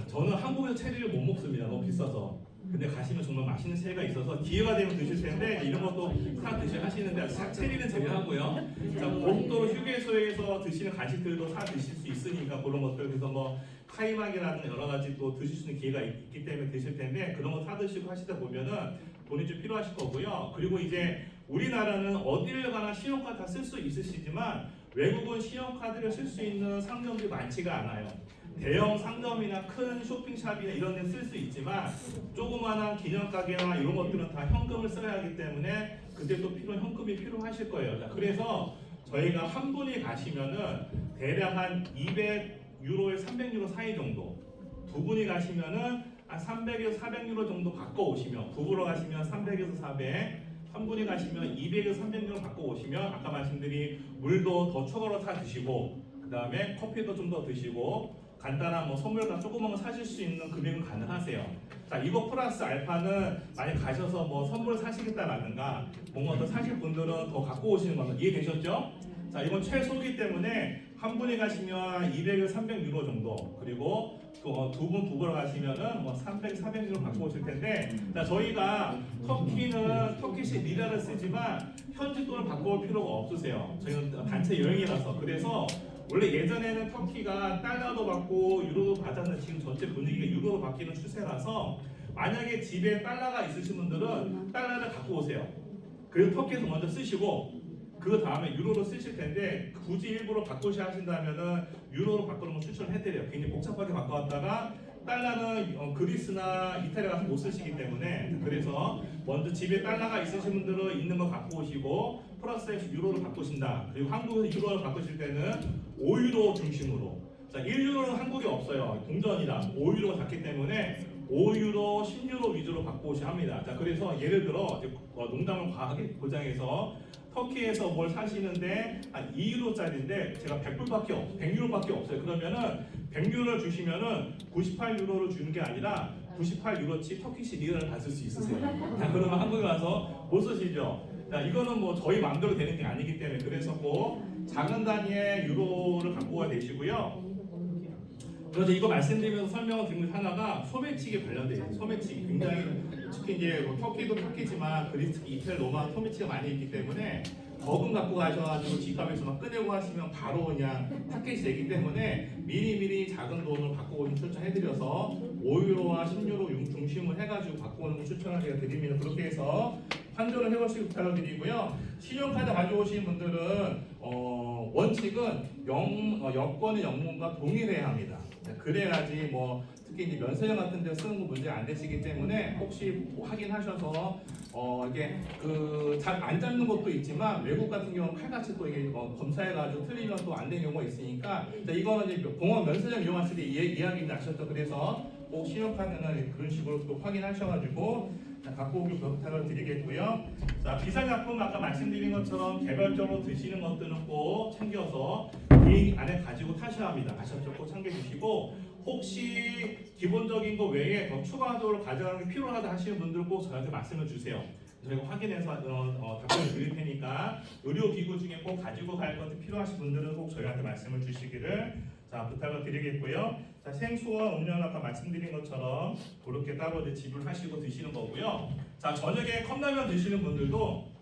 저는 한국에서 체리를 못 먹습니다. 너무 비싸서. 근데 가시면 정말 맛있는 체리가 있어서 기회가 되면 드실 텐데 이런 것도 사 하시는데 체리는 제외하고요. 자, 고속도로 휴게소에서 드시는 간식들도 사 드실 수 있으니까 그런 것들 그래서 카이막이라든 여러 가지 또 드실 수 있는 기회가 있기 때문에 드실 텐데 그런 거 사 드시고 하시다 보면은 돈이 좀 필요하실 거고요. 그리고 이제 우리나라는 어디를 가나 신용카드 다 쓸 수 있으시지만 외국은 신용카드를 쓸 수 있는 상점들이 많지가 않아요. 대형 상점이나 큰 쇼핑샵이나 이런 데 쓸 수 있지만 조그마한 기념가게나 이런 것들은 다 현금을 써야 하기 때문에 그때 또 현금이 필요하실 거예요. 자, 그래서 저희가 한 분이 가시면은 대략 한 200유로에 300유로 사이 정도, 두 분이 가시면은 한 300에서 400유로 정도 갖고 오시면 부부로 가시면 300에서 400, 한 분이 가시면 200에서 300유로 갖고 오시면 아까 말씀드린 물도 더 추가로 사 드시고 그 다음에 커피도 좀 더 드시고 간단한 뭐 선물과 조그만 거 사실 수 있는 금액은 가능하세요. 자, 이거 플러스 알파는 만약 가셔서 뭐 선물 사시겠다라든가 뭔가 더 사실 분들은 더 갖고 오시는 겁니다. 이해되셨죠? 자, 이건 최소이기 때문에 한 분이 가시면 200에서 300유로 정도, 그리고 두 분 부부로 가시면은 뭐 300, 400유로 갖고 오실 텐데, 자, 저희가 터키는 터키시 리라를 쓰지만 현지 돈을 갖고 올 필요가 없으세요. 저희는 단체 여행이라서. 그래서 원래 예전에는 터키가 달러도 받고 유로도 받았는데 지금 전체 분위기가 유로로 바뀌는 추세라서 만약에 집에 달러가 있으신 분들은 달러를 갖고 오세요. 그래서 터키에서 먼저 쓰시고 그 다음에 유로로 쓰실 텐데 굳이 일부러 바꾸셔야 하신다면은 유로로 바꾸는 걸 추천해드려요. 굉장히 복잡하게 바꿔왔다가 달러는 그리스나 이탈리아 가서 못 쓰시기 때문에, 그래서 먼저 집에 달러가 있으신 분들은 있는 거 갖고 오시고 플러스에서 유로로 바꾸신다. 그리고 한국에서 유로를 바꾸실 때는 5유로 중심으로, 자 1유로는 한국에 없어요. 동전이라 5유로가 작기 때문에 5유로, 10유로 위주로 바꿔 오셔야 합니다. 자, 그래서 예를 들어 농담을 과하게 포장해서 터키에서 뭘 사시는데 한 2유로짜리인데 제가 100유로밖에 없어요. 그러면은 100유로를 주시면은 98유로를 주는 게 아니라 98유로치 터키시 리라를 받을 수 있으세요. 자, 그러면 한국에 와서 못 쓰시죠. 자, 이거는 뭐 저희 마음대로 되는 게 아니기 때문에, 그래서 꼭 작은 단위의 유로를 갖고 와 되시고요. 그래서 이거 말씀드리면서 설명을 드린 것 하나가 소매치기 관련돼요. 소매치기 굉장히, 특히 이제 뭐 터키도 터키지만 그리스, 이탈리아, 로마 소매치기가 많이 있기 때문에 거금 갖고 가셔가지고 집값에서 막 꺼내고 하시면 바로 그냥 타켓이 되기 때문에 미리미리 작은 돈을 갖고 오는 추천해드려서 5유로와 10유로 중심을 해가지고 갖고 오는 걸 추천을 드립니다. 그렇게 해서 환전을 해보시기 부탁드리고요. 신용카드 가져오신 분들은 원칙은 여권의 영문과 동일해야 합니다. 그래야지 뭐 특히 이제 면세점 같은 데 쓰는 거 문제 안 되시기 때문에 혹시 확인하셔서 이게 그 잘 안 잡는 것도 있지만 외국 같은 경우는 칼같이 또 이게 검사해가지고 틀리면 또 안 되는 경우가 있으니까, 자, 이거는 이제 공원 면세점 이용하실 때 이야기 나셨죠. 그래서 꼭 신용카드는 그런 식으로 또 확인하셔가지고 갖고 오길 부탁을 드리겠고요. 자, 비상약품 아까 말씀드린 것처럼 개별적으로 드시는 것들은 꼭 챙겨서 비행 안에 가지고 타셔야 합니다. 아셨죠? 꼭 챙겨주시고, 혹시 기본적인 거 외에 더 추가적으로 가져가는 게 필요하다 하시는 분들은 꼭 저한테 말씀을 주세요. 저희가 확인해서 답변을 드릴 테니까 의료기구 중에 꼭 가지고 갈 것이 필요하신 분들은 꼭 저희한테 말씀을 주시기를 부탁을 드리겠고요. 자, 생수와 음료는 아까 말씀드린 것처럼 그렇게 따로 이제 지불하시고 드시는 거고요. 자, 저녁에 컵라면 드시는 분들도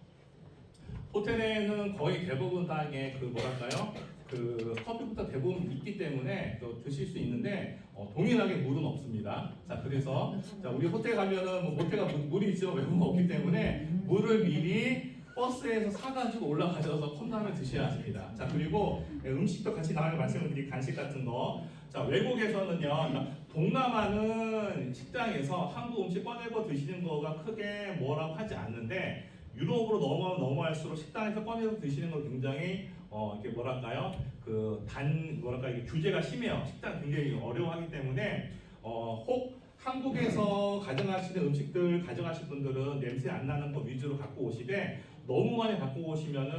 호텔에는 거의 대부분 다 이게 그 뭐랄까요? 그 커피부터 대부분 있기 때문에 또 드실 수 있는데 동일하게 물은 없습니다. 자, 그래서 자, 우리 호텔 가면은 뭐 모텔가 물이 있지만 외국은 없기 때문에 물을 미리 버스에서 사가지고 올라가셔서 컵라면 드셔야 합니다. 자, 그리고 음식도 같이 나와서 말씀을 드릴 간식 같은 거. 자, 외국에서는요, 동남아는 식당에서 한국 음식 꺼내고 드시는 거가 크게 뭐라고 하지 않는데, 유럽으로 넘어갈수록 식당에서 꺼내서 드시는 거 굉장히 이게 뭐랄까요, 이게 규제가 심해요. 식당 굉장히 어려워하기 때문에 혹 한국에서 가져가시는 음식들 가져가실 분들은 냄새 안 나는 거 위주로 갖고 오시되, 너무 많이 갖고 오시면은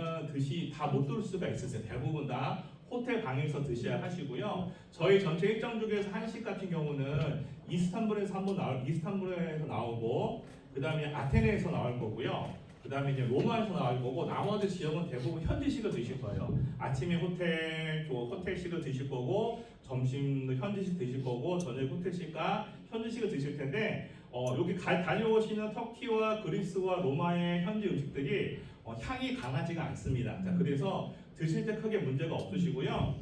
다 못 들을 수가 있으세요. 대부분 다 호텔 방에서 드셔야 하시고요. 저희 전체 일정 중에서 한식 같은 경우는 이스탄불에서 이스탄불에서 나오고, 그 다음에 아테네에서 나올 거고요. 그 다음에 이제 로마에서 나올 거고, 나머지 지역은 대부분 현지식을 드실 거예요. 아침에 호텔식을 드실 거고, 점심도 현지식 드실 거고, 저녁 호텔식과 현지식을 드실 텐데, 여기 다녀오시는 터키와 그리스와 로마의 현지 음식들이 향이 강하지가 않습니다. 자, 그래서 드실 때 크게 문제가 없으시고요.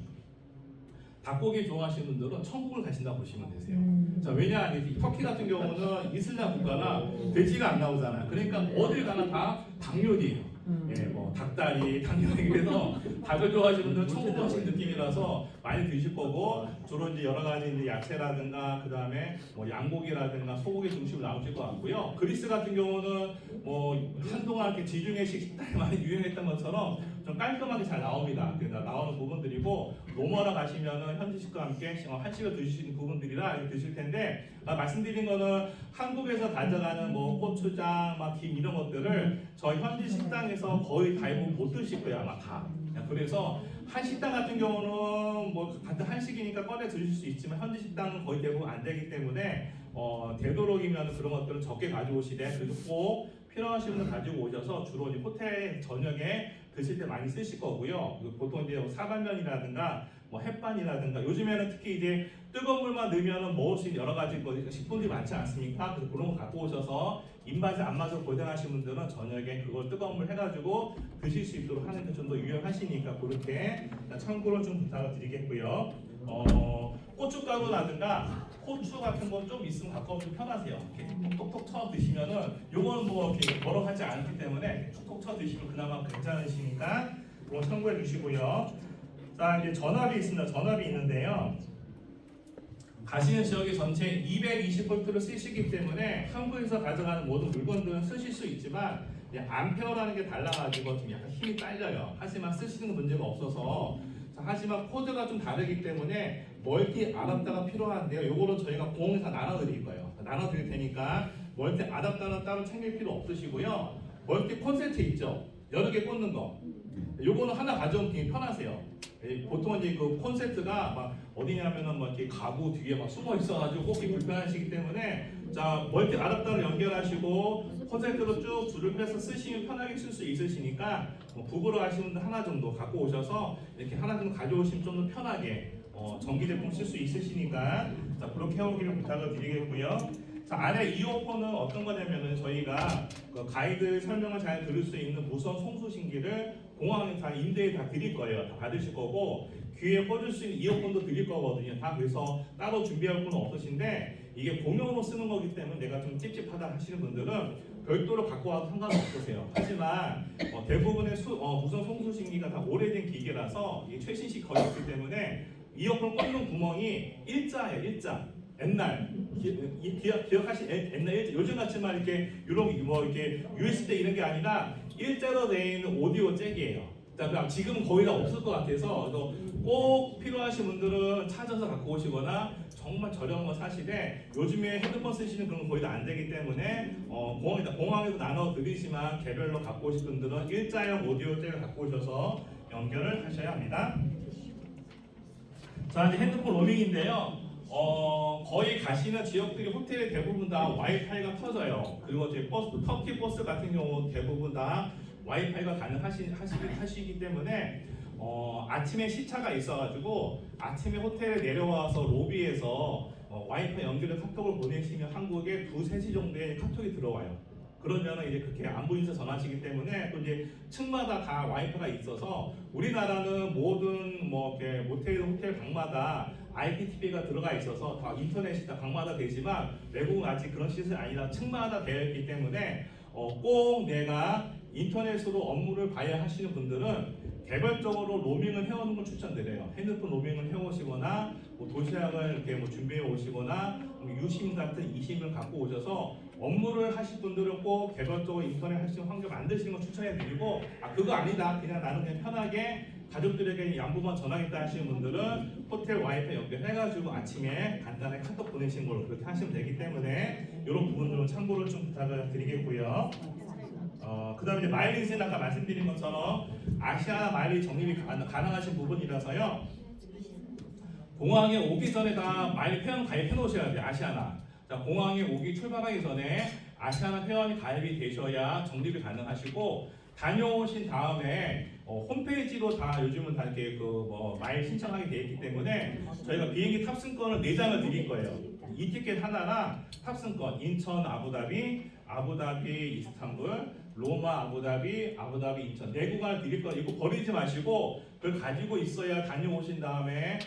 닭고기 좋아하시는 분들은 천국을 가신다 보시면 되세요. 자, 왜냐, 터키 같은 경우는 이슬람 국가라 돼지가 안 나오잖아요. 그러니까 어딜 가나 다 닭요리예요. 예, 뭐 닭다리, 닭요리. 그래서 닭을 좋아하시는 분들은 천국 가신 느낌이라서 많이 드실 거고, 주로 이제 여러 가지 이제 야채라든가, 그 다음에 뭐 양고기라든가 소고기 중심으로 나오실 것 같고요. 그리스 같은 경우는 뭐 한동안 이렇게 지중해식 식당이 많이 유행했던 것처럼 좀 깔끔하게 잘 나옵니다. 나오는 부분들이고 로머로 가시면은 현지식과 함께 한식을 드실 수 있는 부분들이라 이렇게 드실 텐데 말씀드린 거는 한국에서 가져가는 뭐 고추장, 막 김 이런 것들을 저희 현지 식당에서 거의 대부분 못 드실 거예요 아마 다. 그래서 한식당 같은 경우는 뭐 같은 한식이니까 꺼내 드실 수 있지만 현지 식당은 거의 대부분 안 되기 때문에 되도록이면 그런 것들은 적게 가져오시되 그래도 꼭 필요하신 분들 가지고 오셔서 주로 이제 호텔 저녁에 드실 때 많이 쓰실 거고요. 보통 이제 사발면이라든가 뭐 햇반이라든가 요즘에는 특히 이제 뜨거운 물만 넣으면 먹을 수 있는 여러 가지 식품들이 많지 않습니까? 그래서 그런 거 갖고 오셔서 입맛에 안 맞아서 고생하시는 분들은 저녁에 그걸 뜨거운 물 해가지고 드실 수 있도록 하는 게 좀 더 유용하시니까 그렇게 참고로 좀 부탁을 드리겠고요. 고춧가루라든가 고추 같은 거 좀 있으면 갖고 오면 편하세요. 이렇게 톡톡 쳐 드시면은 요거는 뭐 이렇게 버럭하지 않기 때문에 톡톡 쳐 드시면 그나마 괜찮으시니까 그거 참고해 주시고요. 자 이제 전압이 있습니다. 전압이 있는데요. 가시는 지역의 전체 220V를 쓰시기 때문에 한국에서 가져가는 모든 물건들은 쓰실 수 있지만 암페어라는 게 달라가지고 좀 약간 힘이 딸려요. 하지만 쓰시는 문제가 없어서 하지만 코드가 좀 다르기 때문에 멀티 아답터가 필요한데요. 요거는 저희가 공에서 나눠드릴 거예요. 나눠드릴 테니까 멀티 아답터는 따로 챙길 필요 없으시고요. 멀티 콘센트 있죠? 여러 개 꽂는 거. 요거는 하나 가져오면 되게 편하세요. 보통 이제 그 콘센트가 막 어디냐면은 막 이렇게 가구 뒤에 막 숨어 있어가지고 꽂기 불편하시기 때문에 자 멀티 아답터를 연결하시고 콘센트로 쭉 줄을 빼서 쓰시면 편하게 쓸 수 있으시니까 북으로 가시는 분들 하나 정도 갖고 오셔서 이렇게 하나 정도 가져오시면 좀 더 편하게 전기 제품 쓸 수 있으시니까 자 그렇게 해오기를 부탁을 드리겠고요. 자 안에 이어폰은 어떤 거냐면은 저희가 그 가이드 설명을 잘 들을 수 있는 무선 송수신기를 공항에 다 임대에 다 드릴 거예요. 다 받으실 거고 귀에 꽂을 수 있는 이어폰도 드릴 거거든요. 다 그래서 따로 준비할 건 없으신데 이게 공용으로 쓰는 거기 때문에 내가 좀 찝찝하다 하시는 분들은 별도로 갖고 와도 상관없으세요. 하지만 대부분의 무선 송수신기가 다 오래된 기계라서 이게 최신식 거의 없기 때문에 이어폰 꽂는 구멍이 일자예요. 일자. 옛날 기억하시 옛날 일자 요즘 같지만 이렇게 이런 뭐 이렇게 USB 이런 게 아니라 일자로 되어 있는 오디오 잭이에요. 자, 지금은 거의 다 없을 것 같아서 꼭 필요하신 분들은 찾아서 갖고 오시거나 정말 저렴한 거 사시되 요즘에 핸드폰 쓰시는 그런 거 거의 다 안 되기 때문에 공항에서 나눠 드리지만 개별로 갖고 오실 분들은 일자형 오디오 잭을 갖고 오셔서 연결을 하셔야 합니다. 자 이제 핸드폰 로밍인데요. 거의 가시는 지역들이 호텔에 대부분 다 와이파이가 터져요. 그리고 저희 터키 버스 같은 경우 대부분 다 와이파이가 가능하시기 때문에 아침에 시차가 있어가지고 아침에 호텔에 내려와서 로비에서 와이파이 연결된 카톡을 보내시면 한국에 2-3시 정도에 카톡이 들어와요. 그러면 이제 그렇게 안부인사 전하시기 때문에 또 이제 층마다 다 와이파이가 있어서 우리나라는 모든 뭐 이렇게 호텔 방마다 IPTV가 들어가 있어서 다 인터넷이 다 방마다 되지만 외국은 아직 그런 시스템이 아니라 층마다 되어 있기 때문에 꼭 내가 인터넷으로 업무를 봐야 하시는 분들은 개별적으로 로밍을 해오는 걸 추천드려요. 핸드폰 로밍을 해오시거나 뭐 도시락을 이렇게 뭐 준비해 오시거나 유심 같은 이심을 갖고 오셔서 업무를 하실 분들은 꼭 개별적으로 인터넷 할 수 있는 환경 만드시는 걸 추천해드리고 그거 아니다 그냥 나는 그냥 편하게 가족들에게 양보만 전하겠다 하시는 분들은 호텔 와이파이 연결해가지고 아침에 간단하게 카톡 보내시는 걸로 그렇게 하시면 되기 때문에 이런 부분들은 참고를 좀 부탁을 드리겠고요. 그 다음에 이제 마일리지는 아까 말씀드린 것처럼 아시아나 마일리지 적립이 가능하신 부분이라서요. 공항에 오기 전에 다 마일리지 회원 가입해 놓으셔야 돼요. 아시아나. 자, 공항에 오기 출발하기 전에 아시아나 회원이 가입이 되셔야 적립이 가능하시고 다녀오신 다음에 홈페이지로 다 요즘은 다 이렇게 마일 신청하게 되어 있기 때문에 저희가 비행기 탑승권을 4장을 드릴 거예요. 이 티켓 하나랑 탑승권 인천 아부다비 이스탄불 로마 아부다비 인천 4구간을 드릴 거예요. 이거 버리지 마시고 그걸 가지고 있어야 다녀오신 다음에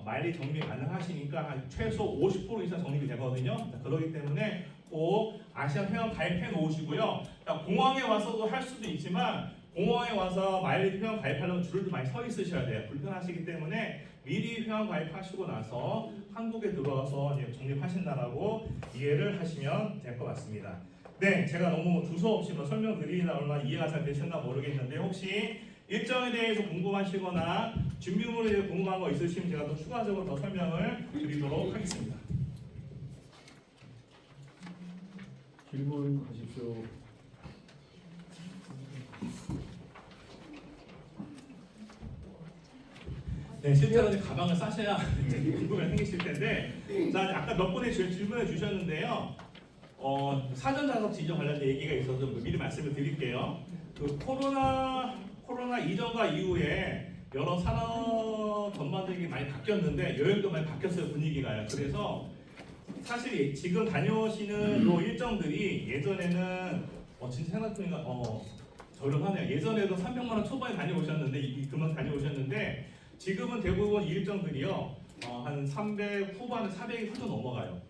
마일리지 적립이 가능하시니까 한 최소 50% 이상 적립이 되거든요. 자, 그렇기 때문에 꼭 아시아 회원 가입해 놓으시고요. 자, 공항에 와서도 할 수도 있지만 공항에 와서 마일리지 회원 가입하려면 줄을 많이 서 있으셔야 돼요. 불편하시기 때문에 미리 회원 가입하시고 나서 한국에 들어와서 이제 적립하신다라고 이해를 하시면 될 것 같습니다. 네, 제가 너무 두서없이 설명드리나 얼마나 이해가 잘 되셨나 모르겠는데 혹시 일정에 대해서 궁금하시거나 준비물에 대해 궁금한 거 있으시면 제가 또 추가적으로 더 설명을 드리도록 하겠습니다. 질문하십시오. 네, 실제로 이제 가방을 싸셔야 이제 궁금해 생기실 텐데, 자, 아까 몇 분의 질문해 주셨는데요. 사전 좌석 지정 관련된 얘기가 있어서 미리 말씀을 드릴게요. 그 코로나 이전과 이후에 여러 산업 전반적인 많이 바뀌었는데 여행도 많이 바뀌었어요, 분위기가요. 그래서 사실 지금 다녀오시는 요 일정들이 예전에는 진짜 생각해보니까 저렴하네요. 예전에도 300만 원 초반에 다녀오셨는데 그만 다녀오셨는데 지금은 대부분 이 일정들이요 한 300 후반에 400이 훌쩍 넘어가요.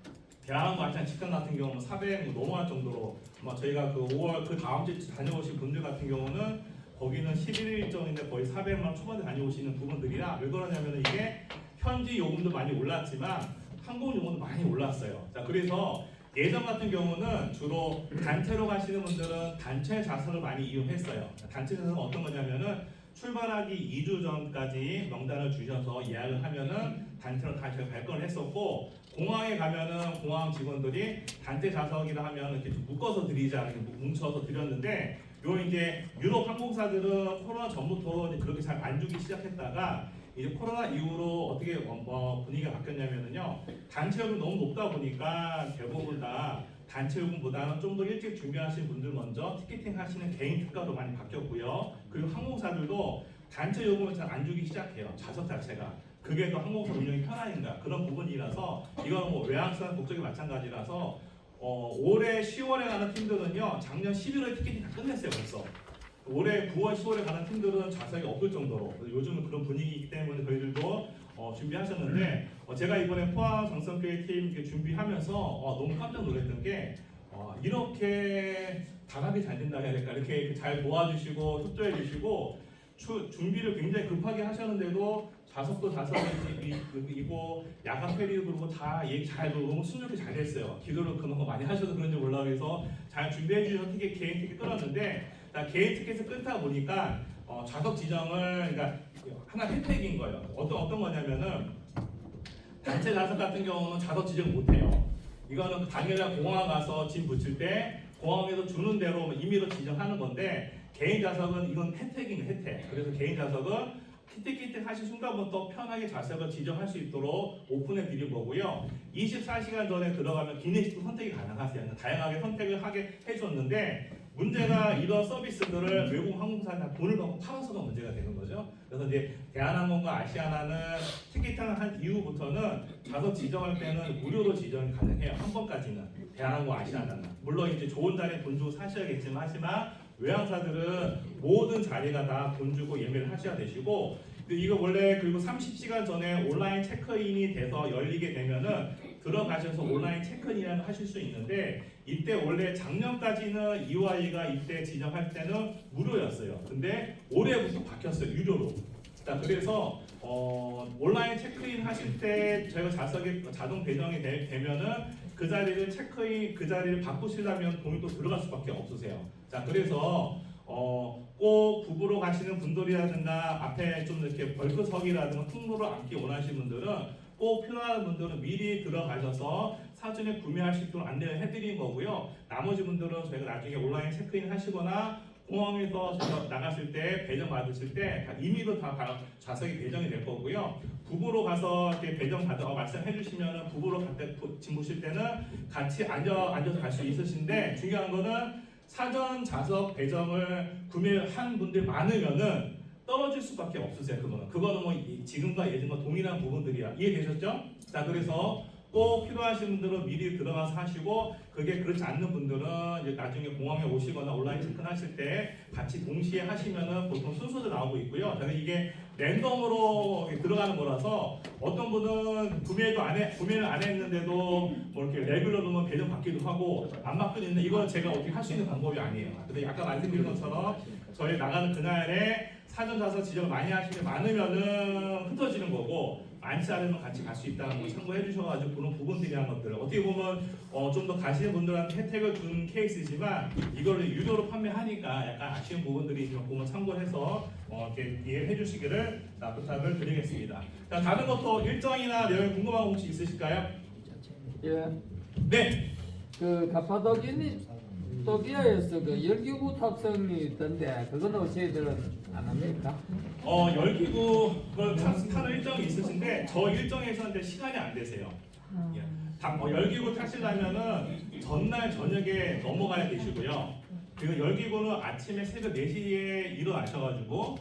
대한항공 아시안 직항 같은 경우는 400 넘어갈 정도로 저희가 그 5월 그 다음 주에 다녀오신 분들 같은 경우는 거기는 11일 일정인데 거의 400만 원 초반에 다녀오시는 부분들이라 왜 그러냐면 이게 현지 요금도 많이 올랐지만 항공 요금도 많이 올랐어요. 자, 그래서 예전 같은 경우는 주로 단체로 가시는 분들은 단체 좌석을 많이 이용했어요. 단체 좌석은 어떤 거냐면은 출발하기 2주 전까지 명단을 주셔서 예약을 하면은 단체로 다 저희가 발권을 했었고, 공항에 가면은 공항 직원들이 단체 좌석이라 하면 이렇게 좀 묶어서 드리자, 뭉쳐서 드렸는데, 요 이제 유럽 항공사들은 코로나 전부터 이제 그렇게 잘 안 주기 시작했다가 이제 코로나 이후로 어떻게 분위기가 바뀌었냐면요, 단체 요금이 너무 높다 보니까 대부분 다 단체 요금보다는 좀 더 일찍 준비하신 분들 먼저 티켓팅 하시는 개인 특가로 많이 바뀌었고요. 그리고 항공사들도 단체 요금을 잘 안 주기 시작해요. 좌석 자체가. 그게 더 항공사 운영이 편하니까 그런 부분이라서 이건 뭐 외항선 국적이 마찬가지라서 올해 10월에 가는 팀들은요 작년 11월에 티켓팅 다 끝냈어요 벌써. 올해 9월, 10월에 가는 팀들은 좌석이 없을 정도로 요즘은 그런 분위기이기 때문에 저희들도 준비하셨는데 제가 이번에 포항 정선교회 팀 준비하면서 너무 깜짝 놀랐던 게 이렇게 단합이 잘 된다 해야 될까 이렇게 잘 도와주시고 협조해 주시고 준비를 굉장히 급하게 하셨는데도 좌석도 좌석이고 야간 페리도 그러고 다 얘기 잘 너무 순조롭게 잘 됐어요. 기도를 그만큼 많이 하셔서 그런지 몰라 그래서 잘 준비해 주셔서 티켓 개인 티켓 끊었는데 개인 티켓을 끊다 보니까 좌석 지정을 그러니까 하나 혜택인 거예요. 어떤 거냐면은 단체 좌석 같은 경우는 좌석 지정 못 해요. 이거는 당일날 공항 가서 짐 붙일 때 공항에서 주는 대로 임의로 지정하는 건데 개인 좌석은 이건 혜택인 혜택. 그래서 개인 좌석은 티켓팅 하신 순간부터 편하게 좌석을 지정할 수 있도록 오픈해 드린 거고요. 24시간 전에 들어가면 기내식도 선택이 가능하세요. 다양하게 선택을 하게 해줬는데 문제가 이런 서비스들을 외국 항공사한테 돈을 받고 팔아서가 문제가 되는 거죠. 그래서 이제 대한항공과 아시아나는 티켓팅을 한 이후부터는 좌석 지정할 때는 무료로 지정이 가능해요. 한 번까지는 대한항공 아시아나는 물론 이제 좋은 자리에 돈 주고 사셔야겠지만 하지만 외항사들은 모든 자리가 다 돈 주고 예매를 하셔야 되시고 이거 원래 그리고 30시간 전에 온라인 체크인이 돼서 열리게 되면은 들어가셔서 온라인 체크인을 하실 수 있는데 이때 원래 작년까지는 EY가 이때 지정할 때는 무료였어요. 근데 올해부터 바뀌었어요. 유료로. 자, 그래서 온라인 체크인 하실 때 저희가 좌석에 자동 배정이 되면은 그 자리를 체크인 그 자리를 바꾸시려면 돈이 또 들어갈 수밖에 없으세요. 자, 그래서 꼭 부부로 가시는 분들이라든가 앞에 좀 이렇게 벌크석이라든가 통로를 앉기 원하시는 분들은 꼭 필요한 분들은 미리 들어가셔서 사전에 구매할 수 있도록 안내를 해드린 거고요. 나머지 분들은 저희가 나중에 온라인 체크인 하시거나 공항에서 나갔을 때 배정 받으실 때 다 임의로 다 좌석이 배정이 될 거고요. 부부로 가서 이렇게 배정 받아 말씀해 주시면은 부부로 짐 보실 때는 같이 앉아서 갈 수 있으신데 중요한 거는 사전 좌석 배정을 구매한 분들 많으면은 떨어질 수밖에 없으세요. 그거는 뭐 지금과 예전과 동일한 부분들이야. 이해되셨죠? 자, 그래서 꼭 필요하신 분들은 미리 들어가서 하시고 그게 그렇지 않는 분들은 이제 나중에 공항에 오시거나 온라인 체크하실 때 같이 동시에 하시면은 보통 순서도 나오고 있고요. 이게 랜덤으로 들어가는 거라서 어떤 분은 구매를 안 했는데도 뭐 이렇게 레귤러로 뭐 배정 받기도 하고 안 받기도 있는데 이건 제가 어떻게 할 수 있는 방법이 아니에요. 근데 아까 말씀드린 것처럼 저희 나가는 그날에 사전 좌석 지정을 많이 하시는 많으면은 흩어지는 거고 많지 않으면 같이 갈 수 있다는 거 참고해 주셔가지고 그런 부분들이란 것들 어떻게 보면 좀 더 가시는 분들한테 혜택을 준 케이스지만 이거를 유료로 판매하니까 약간 아쉬운 부분들이 있지만 그거 참고해서 이렇게 이해해 주시기를 부탁을 드리겠습니다. 자, 다른 것도 일정이나 내용 궁금한 거 혹시 있으실까요? 예, 네. 그 가파도키아에서 그 열기구 탑승이 있던데 그거는 저희들은 안 합니까? 열기구 그걸 타는 일정이 있으신데 저 일정에서는 이제 시간이 안 되세요. 예. 열기구 타시려면은 전날 저녁에 넘어가야 되시고요. 그리고 열기구는 아침에 새벽 4시에 일어나셔가지고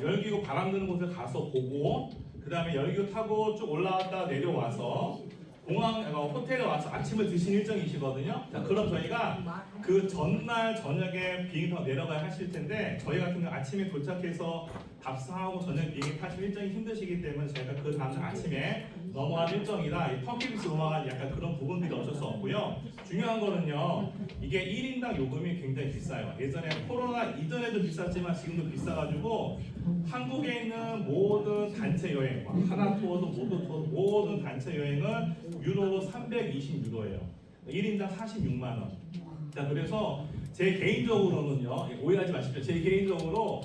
열기구 바람 드는 곳에 가서 보고 그 다음에 열기구 타고 쭉 올라왔다 내려와서 공항 호텔에 와서 아침을 드신 일정이시거든요. 자, 그럼 저희가 그 전날 저녁에 비행기 타고 내려가야 하실 텐데 저희 같은 경우 아침에 도착해서 답승하고 저녁 비행기 타실 일정이 힘드시기 때문에 저희가 그 다음날 아침에 넘어간 일정이라 이 터키비스 로마가 약간 그런 부분들이 어쩔 수 없고요. 중요한 거는요, 이게 1인당 요금이 굉장히 비싸요. 예전에 코로나 이전에도 비쌌지만 지금도 비싸가지고 한국에 있는 모든 단체 여행, 하나투어도 모든 단체 여행은 유로로 320유로예요. 1인당 46만 원. 자, 그래서 제 개인적으로는요, 오해하지 마십시오. 제 개인적으로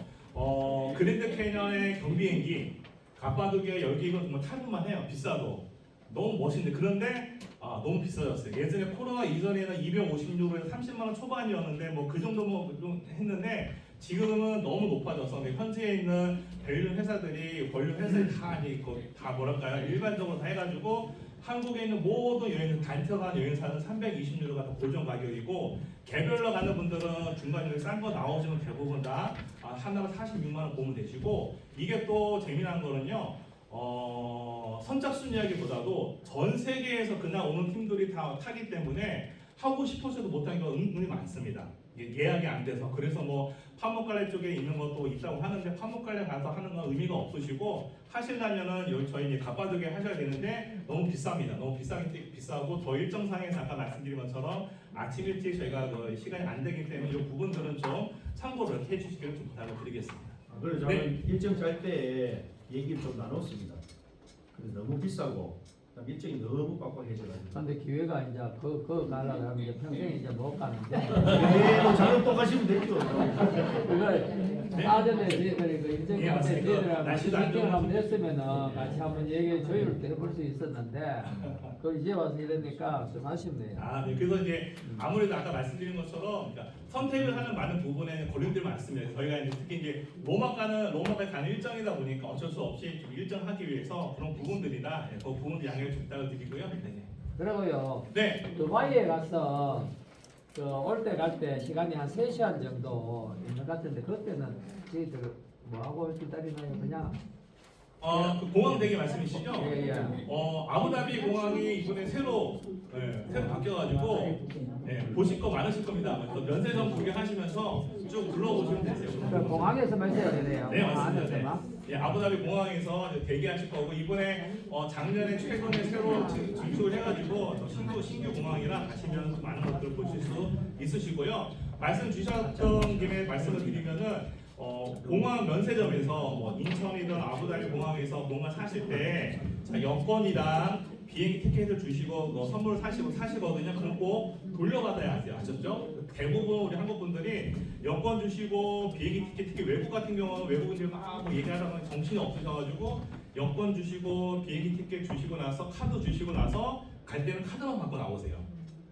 그랜드 캐년의 경비행기 가파도키아 열기구 정말 탈만만 해요. 비싸도 너무 멋있는데 그런데 너무 비싸졌어요. 예전에 코로나 이전에는 250유로에서 30만 원 초반이었는데 뭐 그 정도면 좀 했는데 지금은 너무 높아져서 현지에 있는 벨륜 회사들이 권륜 회사들이 다 뭐랄까요 일반적으로 다 해가지고 한국에 있는 모든 여행 단체 간 여행사는 320유로가 다 고정 가격이고 개별로 가는 분들은 중간중간 싼 거 나오시면 대부분 다 하나가 46만 원 보면 되시고 이게 또 재미난 거는요. 선착순 이야기보다도 전 세계에서 그날 오는 팀들이 다 타기 때문에 하고 싶어서도 못하는 경우가 은근히 많습니다. 예약이 안 돼서 그래서 뭐 파묵갈래 쪽에 있는 것도 있다고 하는데 파묵갈래 가서 하는 건 의미가 없으시고 하시려면은 여기 저희 가파도키아 하셔야 되는데 너무 비쌉니다. 너무 비싸고 더 일정상에서 아까 말씀드린 것처럼 아침 일찍 저희가 그 시간이 안 되기 때문에 이 부분들은 좀 참고를 해주시기를 좀 부탁을 드리겠습니다. 그래서 저는 일정 짤 때 얘기를 좀 나눴습니다. 그래서 너무 비싸고 일정이 너무 빡빡해져가지고. 근데 기회가 이제 그거 가려고 하면 이제 평생 이제 못 가는데 뭐 저는 또 가시면 되죠. 그걸 사전에 저희들이 그 일정 예, 때 맞습니다. 저희들하고 날씨도 안 미팅을 한번 좋은데. 했으면은 같이 한번 얘기 조율도 해볼 수 있었는데 그 이제 와서 이러니까 좀 아쉽네요. 네. 그래서 이제 아무래도 아까 말씀드린 것처럼 그러니까 선택을 하는 많은 부분에는 고민들이 많습니다. 저희가 이제 특히 이제 로마까지 가는 일정이다 보니까 어쩔 수 없이 좀 일정하기 위해서 그런 부분들이나 그 부분들 양해를 좀 부탁을 드리고요. 네. 그리고요. 네. 두바이에 가서 올 때 갈 때 시간이 한 3시간 정도 있는 것 같은데 그때는 저희들 뭐하고 기다리나요? 그냥 그 공항 대기 말씀이시죠? 예. 아부다비 공항이 이번에 새로 바뀌어가지고 보실 거 많으실 겁니다. 그래서 면세점 구경하시면서 쭉 둘러보시면 되세요. 그 공항에서 마셔야 되네요. 네, 공항 맞습니다. 안에서만. 예, 아부다비 공항에서 이제 대기하실 거고 이번에 작년에 최근에 새로 증축을 해가지고 또 신규 공항이라 가시면 많은 것들을 보실 수 있으시고요. 말씀 주셨던 김에 말씀을 드리면은 공항 면세점에서 뭐 인천이든 아부다비 공항에서 뭔가 사실 때 여권이랑 비행기 티켓을 주시고 선물을 사시거든요. 그럼 꼭 돌려받아야 하세요. 아셨죠? 대부분 우리 한국 분들이 여권 주시고 비행기 티켓, 특히 외국 같은 경우는 외국인들 막 얘기하다가 정신이 없으셔가지고 여권 주시고 비행기 티켓 주시고 나서 카드 주시고 나서 갈 때는 카드만 받고 나오세요.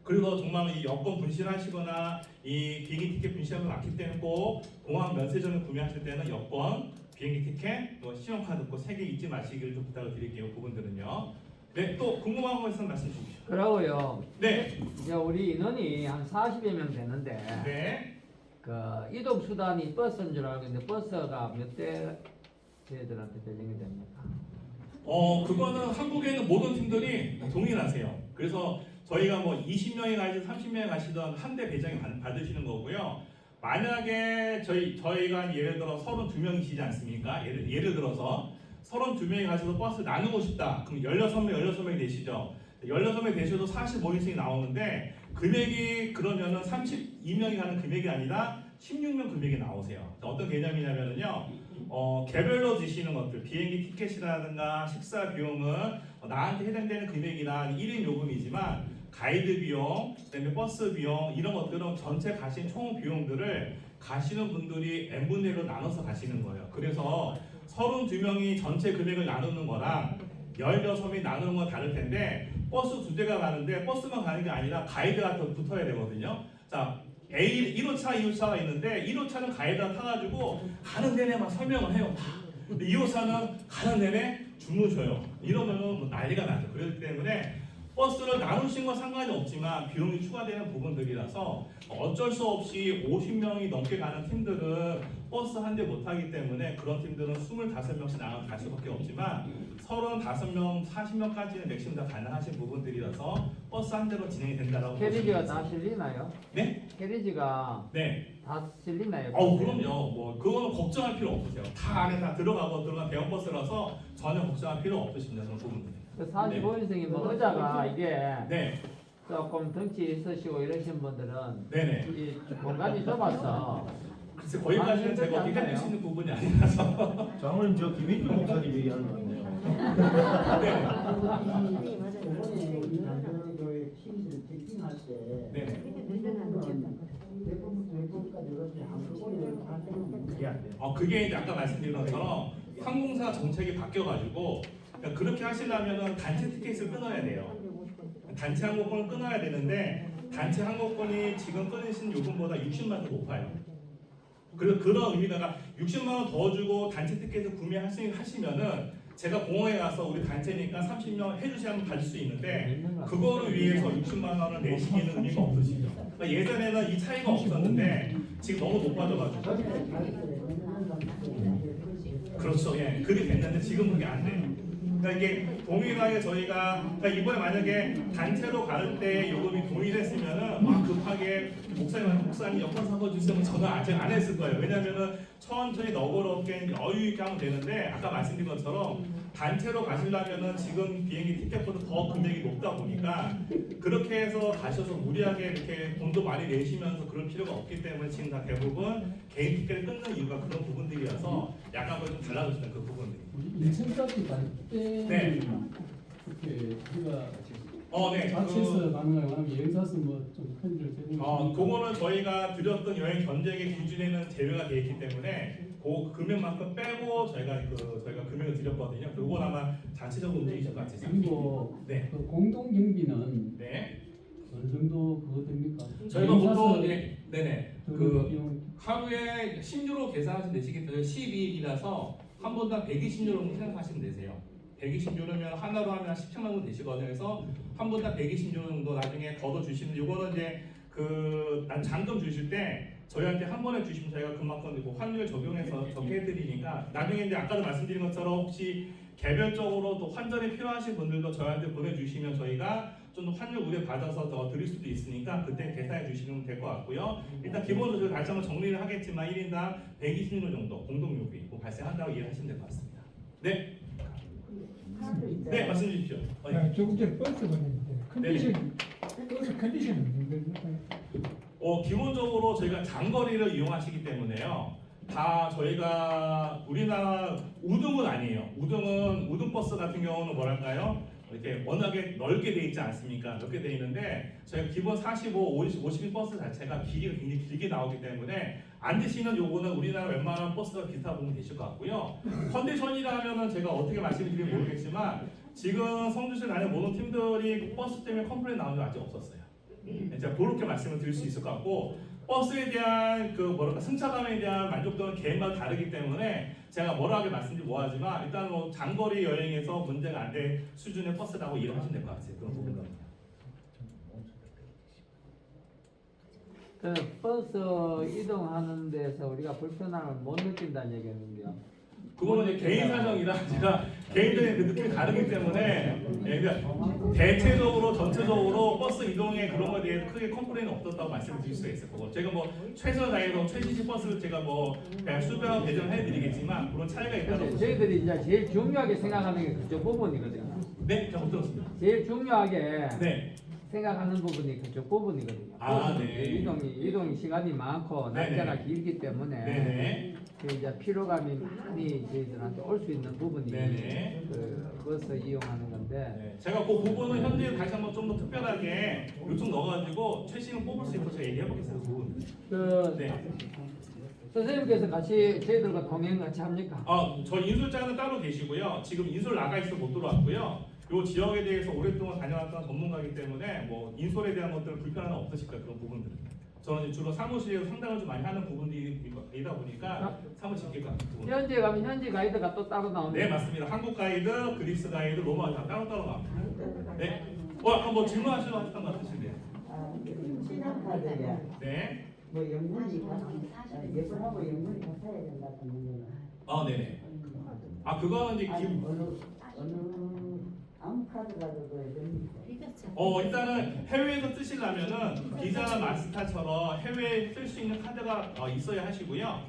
그리고 정말 이 여권 분실하시거나 이 비행기 티켓 분실하면 막힐 때는 꼭 공항 면세점을 구매하실 때는 여권, 비행기 티켓, 또 신용카드 꼭 3개 잊지 마시기를 좀 부탁을 드릴게요. 그분들은요. 네, 또 궁금한 거 있으면 말씀 주십시오. 그러고요. 네. 이제 우리 인원이 한 40여 명 되는데 네. 그 이동 수단이 버스인 줄 알고 있는데 버스가 몇 대 저희들한테 배정이 됩니까? 그거는 한국에 있는 모든 팀들이 동일하세요. 그래서 저희가 뭐 20명이 가시든 30명이 가시든 한 대 배정이 받으시는 거고요. 만약에 저희가 예를 들어 32명이시지 않습니까? 예를 들어서 32명이 가셔서 버스 나누고 싶다. 그럼 16명이 되시죠. 16명이 되셔도 45인승이 나오는데 금액이 그러면은 32명이 가는 금액이 아니라 16명 금액이 나오세요. 어떤 개념이냐면요, 개별로 드시는 것들, 비행기 티켓이라든가 식사 비용은 나한테 해당되는 금액이나 1인 요금이지만 가이드 비용, 그다음에 버스 비용 이런 것들은 전체 가신 총 비용들을 가시는 분들이 n분의 1로 나눠서 가시는 거예요. 그래서 32명이 전체 금액을 나누는 거랑 16명이 나누는 건 다를 텐데 버스 2대가 가는데 버스만 가는 게 아니라 가이드가 더 붙어야 되거든요. 자, 1호차, 2호차가 있는데 1호차는 가이드가 타가지고 가는 내내 막 설명을 해요. 근데 2호차는 가는 내내 주무셔요. 이러면은 뭐 난리가 나죠. 그렇기 때문에 버스를 나누신 건 상관이 없지만 비용이 추가되는 부분들이라서 어쩔 수 없이 50명이 넘게 가는 팀들은 버스 한 대 못 타기 때문에 그런 팀들은 25명씩 나가 갈 수밖에 없지만 35명, 40명까지는 맥시멈 다 가능하신 부분들이라서 버스 한 대로 진행이 된다라고 캐리지가 다 실리나요? 네? 캐리지가 네. 다 실리나요? 그럼요. 뭐 그거는 걱정할 필요 없으세요. 다 안에 다 들어간 대형 버스라서 전혀 걱정할 필요 없으십니다. 그런 부분들. 45인승이 뭐 의자가 이게 네. 조금 덩치 있으시고 이러신 분들은 네네. 이 공간이 좁아서 글쎄 거기까지는 제가 어떻게 해줄 수 있는 부분이 아니라서. 장모님 저 김인주 목사님 얘기하는 거 같네요. 네. 네네. 그게 안 돼요. 그게 이제 아까 말씀드린 것처럼 항공사 정책이 바뀌어가지고 그러니까 그렇게 하시려면은 단체 티켓을 끊어야 돼요. 단체 항공권을 끊어야 되는데 단체 항공권이 지금 끊으신 요금보다 60만 원 더 높아요. 그래서 그런 의미가 60만 원 더 주고 단체 티켓을 구매하시면은 제가 공항에 가서 우리 단체니까 30명 해주시면 받을 수 있는데 그거를 위해서 60만 원을 내시기는 의미가 없으시죠. 그러니까 예전에는 이 차이가 없었는데 지금 너무 높아져가지고 그렇죠. 예, 그게 됐는데 지금 그게 안 돼요. 그러니까 이게 동일하게 저희가 그러니까 이번에 만약에 단체로 갈 때 요금이 동일했으면은 막 급하게 목사님 여권 사고 주시면 저는 아직 안 했을 거예요. 왜냐면은 천천히 너그럽게 여유 있게 하면 되는데 아까 말씀드린 것처럼 단체로 가시려면은 지금 비행기 티켓보다 더 금액이 높다 보니까 그렇게 해서 가셔서 무리하게 이렇게 돈도 많이 내시면서 그럴 필요가 없기 때문에 지금 다 대부분 개인 티켓을 끊는 이유가 그런 부분들이어서 약간 좀 달라졌어요. 그 부분들이. 1층까지 갈 때, 네. 이렇게 우리가 네. 자체에서 가능하고 아니면 여행사서 뭐좀 편의를 제공해. 그거는 저희가 드렸던 여행 견적의 기준에는 제외가 되어 있기 때문에 그 금액만큼 빼고 저희가 금액을 드렸거든요. 그건 아마 자체적으로 움직이실 것 같으세요. 그리고 네. 그 공동 경비는 네. 어느 정도 그거 됩니까? 저희가 보통 네네. 그 비용 하루에 10유로 계산하시면 되시기 때문에 12일이라서 한 번당 120유로 정도 생각하시면 되세요. 120유로면 하나로 하면 17만 원 되시거든요. 그래서 한 번당 120유로 정도 나중에 걷어 주시면 이거는 이제 난 잔금 주실 때 저희한테 한 번에 주시면 저희가 그만큼 환율 적용해서 적게 해드리니까 나중에 이제 아까도 말씀드린 것처럼 혹시 개별적으로 또 환전이 필요하신 분들도 저희한테 보내주시면 저희가 좀 더 환율 우대 받아서 더 드릴 수도 있으니까 그때 계산해 주시면 될 것 같고요. 일단 기본적으로 저희 다시 한번 정리를 하겠지만 1인당 120유로 정도 공동요금이 발생한다고 이해하시면 될 것 같습니다. 네. 네, 말씀해 주십시오. 조금 전에 버스 보냈는데 버스 컨디션은 어떨까요? 기본적으로 저희가 장거리를 이용하시기 때문에요. 다 저희가 우리나라 우등은 아니에요. 우등버스 같은 경우는 뭐랄까요? 이렇게 워낙에 넓게 돼 있지 않습니까? 넓게 돼 있는데 저희가 기본 45, 50인 버스 자체가 길이가 굉장히 길게 나오기 때문에 앉으시는 요거는 우리나라 웬만한 버스가 비슷하다 보면 되실 것 같고요. 컨디션이라 하면은 제가 어떻게 말씀드릴지 모르겠지만 지금 성주시 다니는 모든 팀들이 버스 때문에 컴플레인 나온 적 아직 없었어요. 이제 그렇게 말씀을 드릴 수 있을 것 같고 버스에 대한 승차감에 대한 만족도는 개인마다 다르기 때문에 제가 뭐라고 말씀드리지 뭐하지만 일단 장거리 여행에서 문제가 안 될 수준의 버스라고 이해를 하시면 될 것 같아요. 그런 부분은. 그 버스 이동하는 데서 우리가 불편함을 못 느낀다는 얘기였는데요. 그거는 이제 개인 사정이라 제가 개인적인 그 느낌이 다르기 때문에 그러니까 대체적으로 전체적으로 버스 이동에 그런 거에 대해 크게 컴플레인은 없었다고 말씀드릴 수가 있을 거고 제가 최선을 다해서 최신식 버스를 제가 그냥 수배하고 배정을 해드리겠지만 그런 차이가 있다고 저희들이 이제 제일 중요하게 생각하는 게 그쪽 부분이거든요. 네, 잘 못 들었습니다. 제일 중요하게 네, 생각하는 부분이 그쪽 부분이거든요. 아, 그래서 네. 이동이 시간이 많고 네네. 날짜가 길기 때문에 네네. 그 이제 피로감이 많이 저희들한테 올 수 있는 부분이 네네. 그것을 이용하는 건데 네, 제가 그 부분은 현재 다시 한번 좀 더 특별하게 요청 넣어가지고 최신을 뽑을 수 있도록 제가 얘기해보겠습니다. 그 부분. 그 네. 선생님께서 같이 저희들과 동행 같이 합니까? 저 인솔자는 따로 계시고요. 지금 인솔 나가 있어 못 들어왔고요. 요 지역에 대해서 오랫동안 다녀왔던 전문가이기 때문에 뭐 인솔에 대한 것들은 불편함은 없으실 거예요. 그런 부분들은. 저는 이제 주로 사무실에서 상담을 좀 많이 하는 부분이다 보니까 사무실 같은 부분. 현지에 가면 현지 가이드가 또 따로 나옵니다. 네 맞습니다. 한국 가이드, 그리스 가이드, 로마 다 따로 나옵니다. 네. 한번 질문하시고 하셨던 것 같으신데요. 신용카드에 네. 뭐 연문이 예술하고 연문이 같아야 된다 그러면 네네. 그거는 이제 아니 어느 아무 카드라도 그래야 됩니까? 일단은 해외에서 쓰시려면은 비자 마스터처럼 해외에 쓸 수 있는 카드가 있어야 하시고요.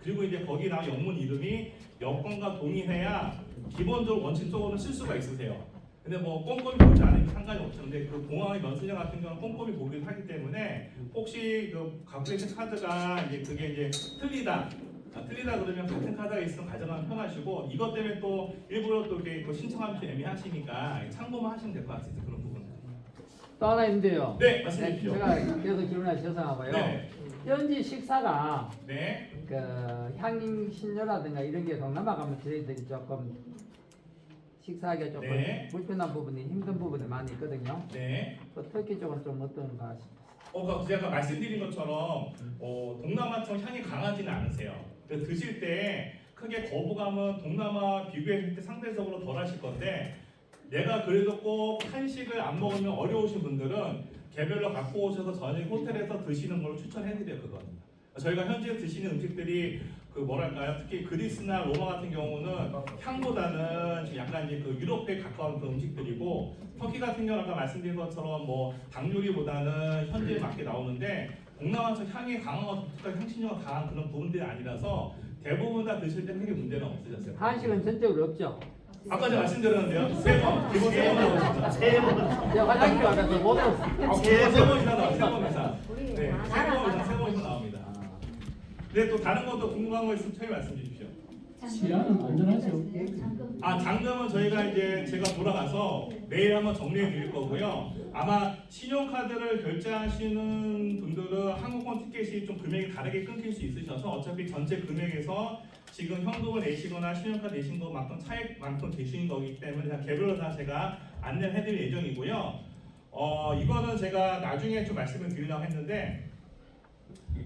그리고 이제 거기다 영문 이름이 여권과 동일해야 기본적으로 원칙적으로는 쓸 수가 있으세요. 근데 뭐 꼼꼼히 보지 않으면 상관이 없죠. 근데 그 공항의 면세점 같은 경우는 꼼꼼히 보기도 하기 때문에 혹시 그 갖고 계신 카드가 이제 그게 이제 틀리다 그러면 같은 카드가 있으면 가져가면 편하시고 이것 때문에 또 일부러 또 이렇게 그 신청하면 좀 애매하시니까 참고만 하시면 될 것 같습니다. 그런 부분. 또 하나 있는데요. 네, 말씀해주십시오. 제가 계속 질문하시 죄송하고요. 네. 현지 식사가 네. 그 향신료라든가 이런 게 동남아 가면 저희들이 조금 식사하기가 조금 네. 불편한 부분이 힘든 부분이 많이 있거든요. 네. 그 터키 쪽은 좀 어떤가 싶어요. 제가 말씀드린 것처럼 동남아처럼 향이 강하지는 않으세요. 그래서 드실 때 크게 거부감은 동남아 비교했을 때 상대적으로 덜 하실 건데 내가 그래도 꼭 한식을 안 먹으면 어려우신 분들은 개별로 갖고 오셔서 저녁 호텔에서 드시는 걸 추천해드려요. 그건 저희가 현지에 드시는 음식들이 그 뭐랄까요, 특히 그리스나 로마 같은 경우는 향보다는 좀 약간 이제 그 유럽에 가까운 그런 음식들이고 터키 같은 경우는 아까 말씀드린 것처럼 뭐 닭 요리보다는 현지에 맞게 나오는데 동남아처럼 향이 강하고 독특한 향신료가 강한 그런 부분들이 아니라서 대부분 다 드실 때 크게 문제는 없으셨어요. 한식은 전적으로 없죠. 아까 제가 말씀드렸는데요. 기본 3번 나오셨습니다. 3번. 제가 화장실 가서 못 들었어요. 3번 이상 나와요. 3번 이상. 네, 3번 이상 나옵니다. 근데 또 다른 것도 궁금한 거 있으면 처음에 말씀 주십시오. 치안은 안전하죠? 잔금은 저희가 이제 제가 돌아가서 내일 한번 정리해 드릴 거고요. 아마 신용카드를 결제하시는 분들은 항공권 티켓이 좀 금액이 다르게 끊길 수 있으셔서 어차피 전체 금액에서 지금 현금을 내시거나 신용카드 내신 것만큼 차액만큼 되시는 거기 때문에 개별로 다 제가 안내를 해드릴 예정이고요. 이거는 제가 나중에 좀 말씀을 드리려고 했는데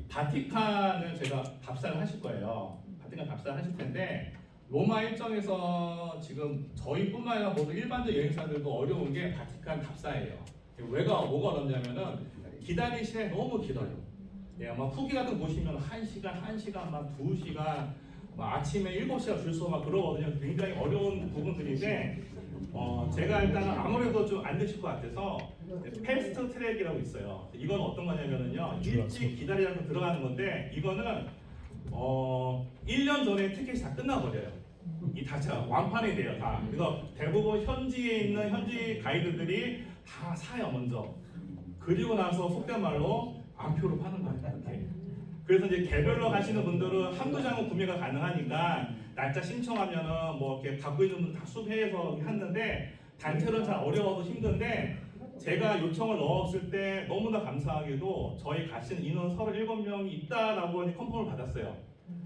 바티칸을 제가 답사를 하실 거예요. 바티칸 답사를 하실 텐데 로마 일정에서 지금 저희뿐만 아니라 모두 일반적 여행사들도 어려운 게 바티칸 답사예요. 뭐가 어렵냐면은 기다릴 시간이 너무 길어요. 아마 후기 같은 거 보시면 1시간, 막 2시간, 막 아침에 7시간 줄 서 막 그러거든요. 굉장히 어려운 부분들인데 제가 일단은 아무래도 좀 안 되실 것 같아서 패스트 트랙이라고 있어요. 이건 어떤 거냐면은요, 일찍 기다리라고 들어가는 건데 이거는 1년 전에 티켓이 다 끝나버려요. 이 자체가 완판이 돼요, 다. 그래서 대부분 현지에 있는 현지 가이드들이 다 사요, 먼저. 그리고 나서 속된 말로 암표로 파는 거예요, 이렇게. 그래서 이제 개별로 가시는 분들은 한두 장은 구매가 가능하니까 날짜 신청하면은 뭐 이렇게 갖고 있는 분들 다 수배해서 하는데 단체로는 잘 어려워서 힘든데 제가 요청을 넣었을 때 너무나 감사하게도 저희 가신 인원 37명이 있다라고 컨펌을 받았어요.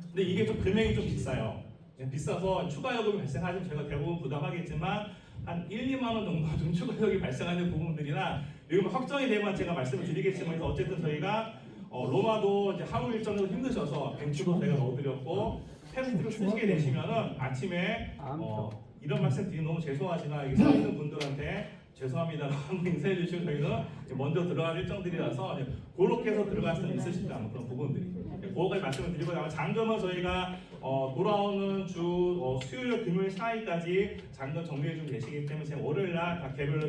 근데 이게 좀 금액이 좀 비싸요. 비싸서 추가 요금이 발생하면 제가 대부분 부담하겠지만 한 1, 2만 원 정도 좀 추가 요금이 발생하는 부분들이나 이건 확정이 되면 제가 말씀을 드리겠지만 어쨌든 저희가 로마도 이제 하루 일정으로 힘드셔서 벤츠도 제가 넣어드렸고 패스트를 쓰시게 되시면은 아침에 이런 말씀 드리면 너무 죄송하시나 여기 서 있는 분들한테 죄송합니다라고 한번 인사해 주시고 저희는 먼저 들어갈 일정들이라서 그렇게 해서 들어갈 수는 있으시다 그런 부분들이 그거까지 말씀을 드리고 아마 잔금은 저희가 돌아오는 주 수요일 금요일 사이까지 잔금 정리해 주면 되시기 때문에 제가 월요일 날 다 개별로